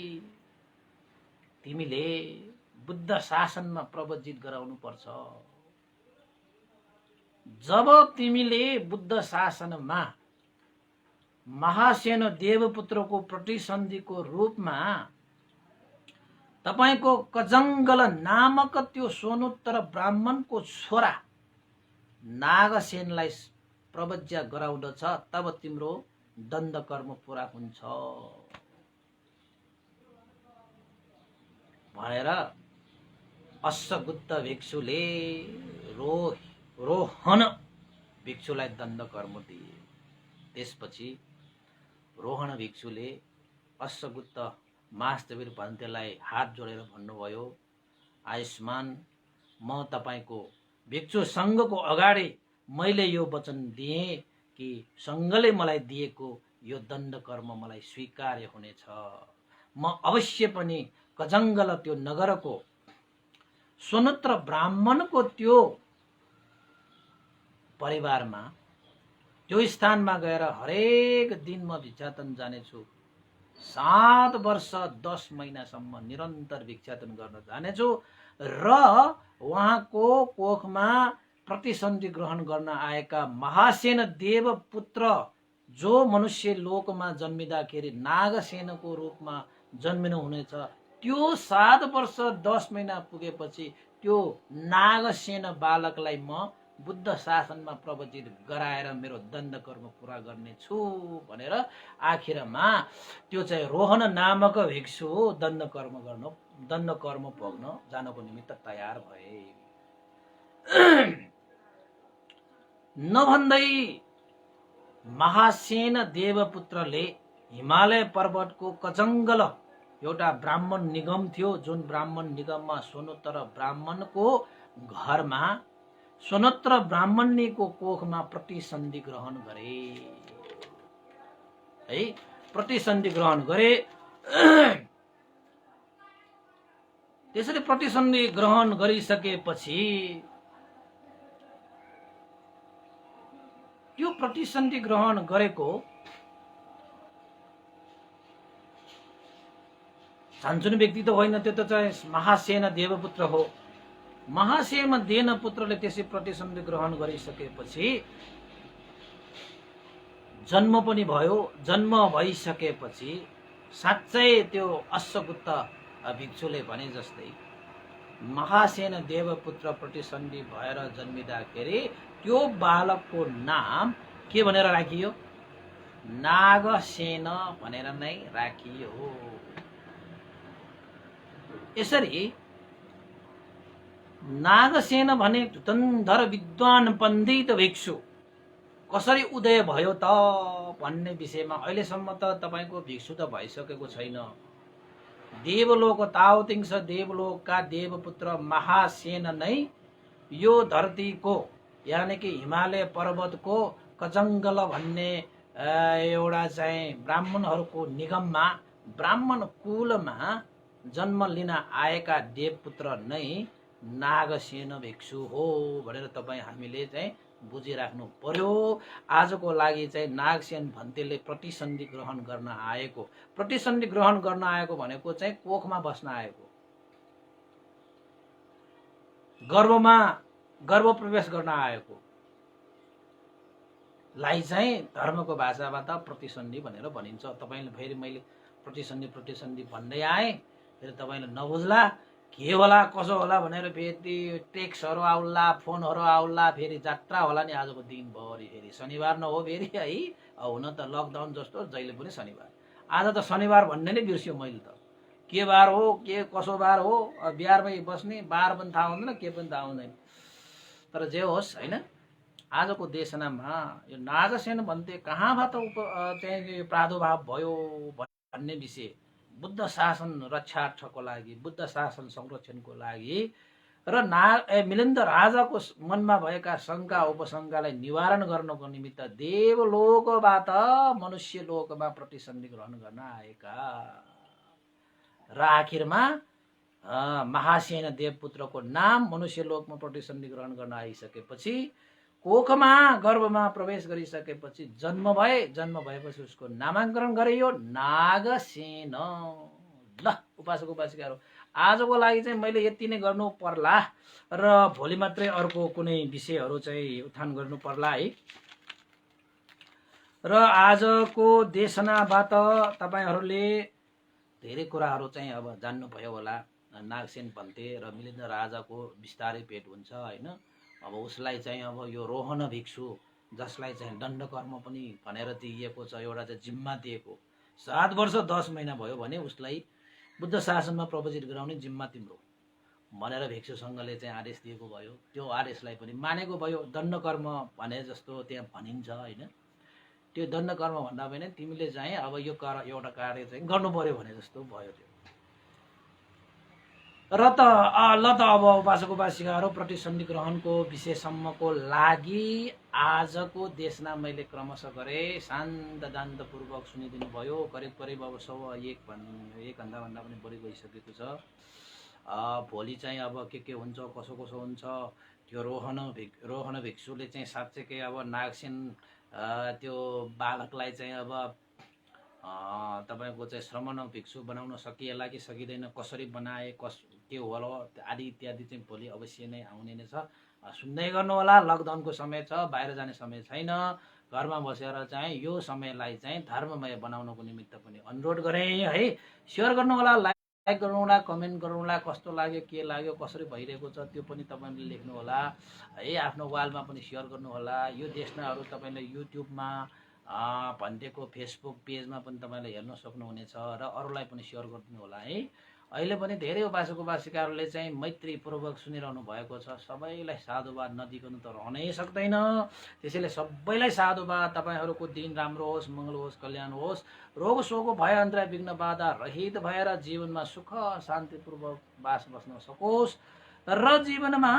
S1: तिमीले बुद्ध शासनमा प्रवजित गराउनु पर्छ। जब तिमीले बुद्ध शासनमा महासेन देवपुत्रको प्रतिसन्धिको रूपमा तपाईको कजङ्गल नामक त्यो सोनुत्तर ब्राह्मणको छोरा नागसेनलाई प्रवज्या गराउँदछ तब तिम्रो दण्ड कर्म पूरा हुन्छ भनेर अश्वगुप्त भिक्षुले रोहन भिक्षुलाई दण्ड कर्म दिए। त्यसपछि रोहन भिक्षुले अश्वगुप्त महादेव भन्तेलाई हात जोडेर भन्नुभयो, आयुष्मान, म तपाईको भिक्षु सङ्घको अगाडि मैले यो वचन दिएँ कि सङ्घले मलाई दिएको यो दण्ड कर्म मलाई स्वीकार्य हुनेछ। म अवश्य पनि कजङ्गल त्यो नगरको स्वतन्त्र ब्राह्मणको त्यो परिवारमा त्यो स्थानमा गएर हरेक दिन म भिक्षाटन जानेछु। 7 वर्ष 10 महिनासम्म निरन्तर भिक्षाटन गर्न जानेछु र उहाँको कोखमा प्रतिसन्धि ग्रहण गर्न आएका महासेन देवपुत्र जो मनुष्य लोकमा जन्मिँदाखेरि नागसेनको रूपमा जन्मिनु हुनेछ, त्यो 7 वर्ष 10 महिना पुगेपछि त्यो नागसेन बालकलाई म बुद्ध शासनमा प्रवचित गराएर मेरो दण्ड कर्म पूरा गर्नेछु भनेर आखिरमा त्यो चाहिँ रोहन नामक भिक्षु दण्ड कर्म भोग्न जानको निमित्त तयार भए। नभन्दै महासेन देवपुत्रले हिमालय पर्वतको कजङ्गल एउटा ब्राह्मण निगम थियो, जुन ब्राह्मण निगममा स्वतन्त्र ब्राह्मणको घरमा स्वतन्त्र ब्राह्मणीको कोखमा प्रतिसन्धि ग्रहण गरे है, प्रतिसन्धि ग्रहण गरे। त्यसरी प्रतिसन्धि ग्रहण गरिसकेपछि त्यो प्रतिसन्धि ग्रहण गरेको सानसुनो व्यक्ति त होइन, त्यो त चाहिँ महासेन देवपुत्र हो। महासेन देवपुत्रले त्यसै प्रतिसन्धि ग्रहण गरिसकेपछि जन्म पनि भयो। जन्म भइसकेपछि साँच्चै त्यो अश्वगुप्त भिक्षुले भने जस्तै महासेन देवपुत्र प्रतिसन्धि भएर जन्मिँदाखेरि त्यो बालकको नाम के भनेर राखियो? नागसेन भनेर नै राखियो। यसरी नागसेन भने धुरन्धर विद्वान पण्डित भिक्षु कसरी उदय भयो त भन्ने विषयमा अहिलेसम्म त तपाईको भिक्षु त भइसकेको छैन। देवलोक तावतिंश देवलोकका देवपुत्र महासेन नै यो धरतीको यानि कि हिमालय पर्वतको कजङ्गल भन्ने एउटा चाहिँ ब्राह्मणहरूको निगममा ब्राह्मण कुलमा जन्म लिन आएका देवपुत्र नै नागसेन भिक्षु हो भनेर तपाईँ हामीले चाहिँ बुझिराख्नु पर्यो। आजको लागि चाहिँ नागसेन भन्तेले प्रतिसन्धि ग्रहण गर्न आएको, प्रतिसन्धि ग्रहण गर्न आएको भनेको चाहिँ कोखमा बस्न आएको, गर्भ प्रवेश गर्न आएको लाई चाहिँ धर्मको भाषाबाट प्रतिसन्धि भनेर भनिन्छ। तपाईले फेरि मैले प्रतिसन्धि भन्दै आएँ, फेरि तपाईले नबुझ्ला के होला कसो होला भनेर फेरि टेक्स्टहरू आउला, फोनहरू आउला, फेरि जात्रा होला नि आजको दिनभरि। फेरि शनिबार न हो फेरि है, हुन त लकडाउन जस्तो जहिले पनि शनिबार। आज त शनिबार भन्ने नै बिर्स्यो मैले त, के बार हो के कसो बार हो, बिहारमै बस्ने बार पनि थाहा हुँदैन के पनि थाहा हुँदैन। तर जे होस् हैन, आजको देशनामा यो नागसेन भन्ते कहाँबाट चाहिँ प्रादुर्भाव भयो भन्ने विषय बुद्ध शासन रक्षार्थको लागि, बुद्ध शासन संरक्षणको लागि र मिलिन्द राजाको मनमा भएका शङ्का उपशङ्कालाई निवारण गर्नको निमित्त देवलोकबाट मनुष्य लोकमा प्रतिसन्धि ग्रहण गर्न आएका र आखिरमा महासेन देवपुत्रको नाम मनुष्य लोकमा प्रतिसन्धि ग्रहण गर्न आइसकेपछि कोखमा गर्भमा प्रवेश गरिसकेपछि जन्म भएपछि उसको नामाङ्करण गरियो नागसेन। ल उपासक उपासिकाहरू, आजको लागि चाहिँ मैले यति नै गर्नु पर्ला र भोलि मात्रै अर्को कुनै विषयहरू चाहिँ उत्थान गर्नु पर्ला है। र आजको देशनाबाट तपाईहरूले धेरै कुराहरू चाहिँ अब जान्नुभयो होला। नागसेन भन्ते र मिलिन्द राजाको बिस्तारै भेट हुन्छ हैन। अब उसलाई चाहिँ अब यो रोहन भिक्षु जसलाई चाहिँ दण्ड कर्म पनि भनेर दिइएको छ, एउटा चाहिँ जिम्मा दिएको, 7 वर्ष 10 महिना भयो भने उसलाई बुद्ध शासनमा प्रवचित गराउने जिम्मा तिम्रो भनेर भिक्षु सङ्घले चाहिँ आदेश दिएको भयो। त्यो आदेशलाई पनि मानेको भयो। दण्ड कर्म भने जस्तो त्यहाँ भनिन्छ होइन, त्यो दण्ड कर्म भन्दा पनि तिमीले चाहिँ अब यो एउटा कार्य चाहिँ गर्नु पर्यो भने जस्तो भयो त्यो। र त अब उपासक उपासिकाहरू प्रतिसन्धि ग्रहणको विषयसम्मको लागि आजको देशना मैले क्रमशः गरेँ। शान्त दान्तपूर्वक सुनिदिनु भयो। करिब करिब अब 1 घन्टाभन्दा पनि बढी गइसकेको छ। भोलि चाहिँ अब के हुन्छ कसो कसो हुन्छ त्यो रोहन भिक्षुले चाहिँ साँच्चैकै अब नागसेन त्यो बालकलाई चाहिँ अब तपाईँको चाहिँ श्रमण भिक्षु बनाउन सकिएला कि सकिँदैन, कसरी बनाए, के होला आदि इत्यादि चाहिँ भोलि अवश्य नै आउने नै छ। सुन्दै गर्नु होला। लकडाउनको समय छ, बाहिर जाने समय छैन। घरमा बसेर चाहिँ यो समयलाई चाहिँ धर्ममय बनाउनको निमित्त पनि अनुरोध गरेँ है। सेयर गर्नु होला, लाइक गर्नु होला, कमेन्ट गर्नु होला, कस्तो लाग्यो, के लाग्यो, कसरी भइरहेको छ त्यो पनि तपाईँले लेख्नु होला है। आफ्नो वालमा पनि सेयर गर्नु होला। यो देशनाहरू तपाईँले युट्युबमा भन्टेको फेसबुक पेजमा पनि तपाईँले हेर्न सक्नुहुनेछ र अरूलाई पनि सेयर गरिदिनु होला है। अहिले पनि धेरै उपासक उपासिकाहरूले चाहिँ मैत्रीपूर्वक सुनिरहनु भएको छ। सबैलाई साधुवाद नदिकन त रहनै सक्दैन। त्यसैले सबैलाई साधुवाद। तपाईँहरूको दिन राम्रो होस्, मङ्गल होस्, कल्याण होस्, रोग शोक भय अन्तराय विघ्न बाधा रहित भएर जीवनमा सुख शान्तिपूर्वक बास बस्न सकोस् र जीवनमा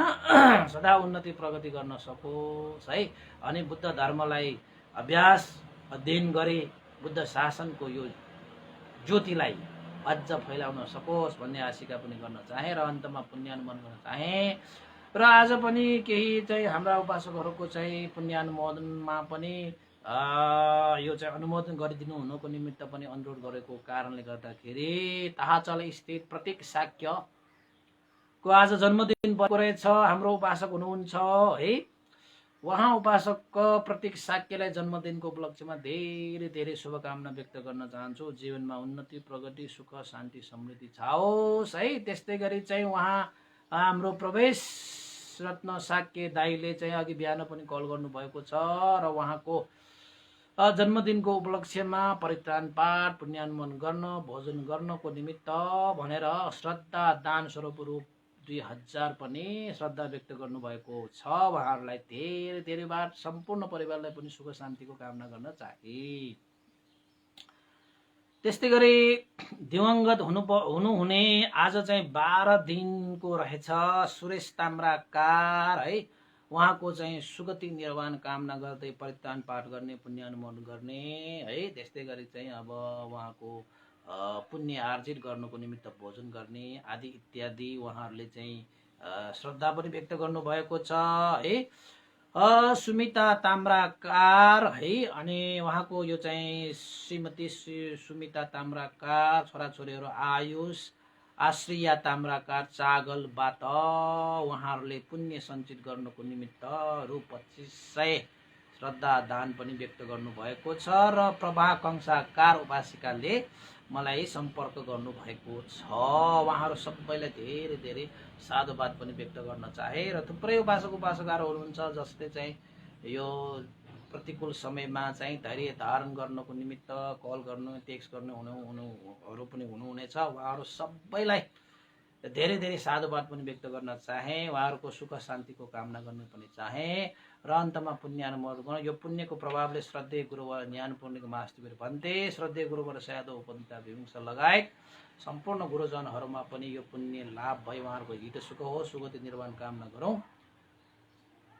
S1: सदा उन्नति प्रगति गर्न सकोस् है। अनि बुद्ध धर्मलाई अभ्यास अध्ययन गरी बुद्ध शासनको यो ज्योतिलाई अझ फैलाउन सकोस् भन्ने आशिका पनि गर्न चाहे र अन्तमा पुण्यानुमोदन गर्न चाहे। र आज पनि केही चाहिँ हाम्रा उपासकहरूको चाहिँ पुण्यानुमोदनमा पनि यो चाहिँ अनुमोदन गरिदिनु हुनुको निमित्त पनि अनुरोध गरेको कारणले गर्दाखेरि ताहाचल स्थित प्रतीक शाक्यको आज जन्मदिन परेको रहेछ। हाम्रो उपासक हुनुहुन्छ है। उहाँ उपासक प्रतीक शाक्यलाई जन्मदिनको उपलक्ष्यमा धेरै धेरै शुभकामना व्यक्त गर्न चाहन्छु। जीवनमा उन्नति प्रगति सुख शान्ति समृद्धि छाओस् है। त्यस्तै गरी चाहिँ उहाँ हाम्रो प्रवेश रत्न शाक्य दाईले चाहिँ अघि बिहान पनि कल गर्नुभएको छ र उहाँको जन्मदिनको उपलक्ष्यमा परित्राण पाठ पुण्यानुमोदन गर्न भोजन गर्नको निमित्त भनेर श्रद्धा दान स्वरूप रूप 2000 पनि श्रद्धा व्यक्त गर्नुभएको छ। उहाँहरूलाई धेरै धेरै बार सम्पूर्ण परिवारलाई पनि सुख शान्तिको कामना गर्न चाहे। त्यस्तै गरी दिवंगत हुनुहुने आज चाहिँ 12 दिनको रहेछ सुरेश ताम्राकार है। उहाँको चाहिँ सुगति निर्वाण कामना गर्दै परित्राण पाठ गर्ने पुण्यानुमोदन गर्ने है। त्यस्तै गरी चाहिँ अब उहाँको पुण्य आर्जित गर्नुको निमित्त भोजन गर्ने आदि इत्यादि उहाँहरूले चाहिँ श्रद्धा पनि व्यक्त गर्नुभएको छ है। सुमिता ताम्राकार है। अनि उहाँको यो चाहिँ श्रीमती सुमिता ताम्राकार छोराछोरीहरू आयुष आश्रिया ताम्राकार चागलबाट उहाँहरूले पुण्य सञ्चित गर्नुको निमित्त रु 2500 श्रद्धा दान पनि व्यक्त गर्नुभएको छ। र प्रभा कंसाकार उपासिकाले मलाई सम्पर्क गर्नुभएको छ। उहाँहरू सबैलाई धेरै धेरै साधुवाद पनि व्यक्त गर्न चाहे। र थुप्रै उपासक उपासिकाहरू हुनुहुन्छ जसले चाहिँ यो प्रतिकूल समयमा चाहिँ धैर्य धारण गर्नको निमित्त कल गर्नु टेक्स्ट गर्नु हुनुहरू पनि हुनुहुनेछ। उहाँहरू सबैलाई धेरै धेरै साधुवाद पनि व्यक्त गर्न चाहे। उहाँहरूको सुख शान्तिको कामना गर्न पनि चाहे। र अन्तमा पुण्यानुमोदन गर्न यो पुण्यको प्रभावले श्रद्धेय गुरुवर ज्ञान पूर्णिक महास्तिवीर भन्ते श्रद्धेय गुरुवर सयादव उपनिता विभूषा लगायत सम्पूर्ण गुरुजनहरूमा पनि यो पुण्य लाभ भई उहाँहरूको हित सुख हो सुगति निर्वाण कामना गरौँ।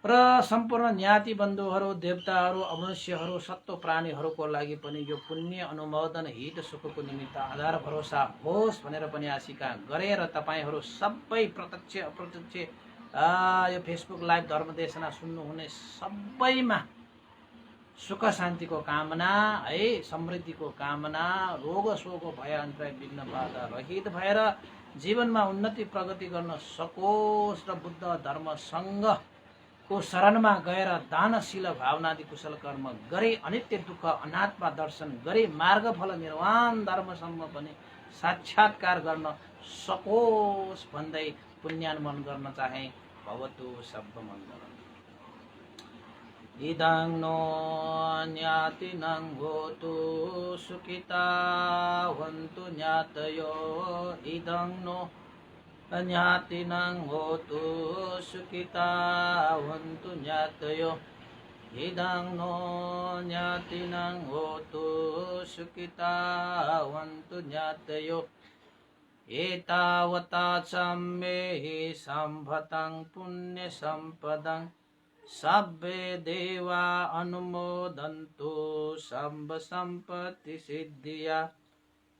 S1: र सम्पूर्ण ज्ञाति बन्धुहरू देवताहरू अमनुष्यहरू सत्व प्राणीहरूको लागि पनि यो पुण्य अनुमोदन हित सुखको निमित्त आधार भरोसा होस् भनेर पनि आशिका गरे। र तपाईँहरू सबै प्रत्यक्ष अप्रत्यक्ष यो फेसबुक लाइभ धर्मदेशना सुन्नुहुने सबैमा सुख शान्तिको कामना है, समृद्धिको कामना, रोग शोक भय अन्तराय विघ्न बाधा रहित भएर जीवनमा उन्नति प्रगति गर्न सकोस् र बुद्ध धर्म सङ्घको शरणमा गएर दानशील भावनादि कुशल कर्म गरे अनित्य दुःख अनात्मा दर्शन गरे मार्गफल निर्वाण धर्मसम्म पनि साक्षात्कार गर्न सकोस् भन्दै पुण्यानुमोदन गर्न चाहे। भवतु सर्वमङ्गलम्। इदं नो ज्ञातिनं होतु सुखिता वन्तु ज्ञातयो। इदं नो ज्ञातिनं होतु सुखिता वन्तु ज्ञातयो। इदं नो ज्ञातिनं होतु सुखिता वन्तु ज्ञातयो। एतावता सम्मे सम्भतं पुण्यसम्पदं सब्बे देवा अनुमोदन्तु सम्पत्तिसिद्धिया।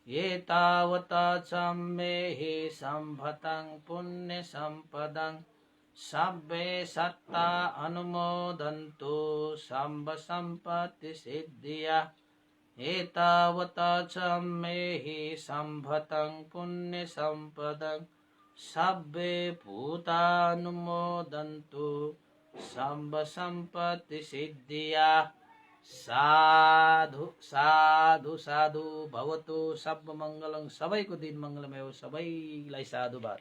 S1: एतावता सम्मे सम्भतं पुण्यसम्पदं सब्बे सत्ता अनुमोदन्तु सम्पत्तिसिद्धिया। एतावता सम्मे सम्भतं पुण्यसम्पदं सब्बे भूतानुमोदन्तु सम्पत्तिसिद्धिया। साधु साधु साधु भवतु सर्वमङ्गलं। सबैको दिन मङ्गलमय होस्। सबैलाई साधुवाद।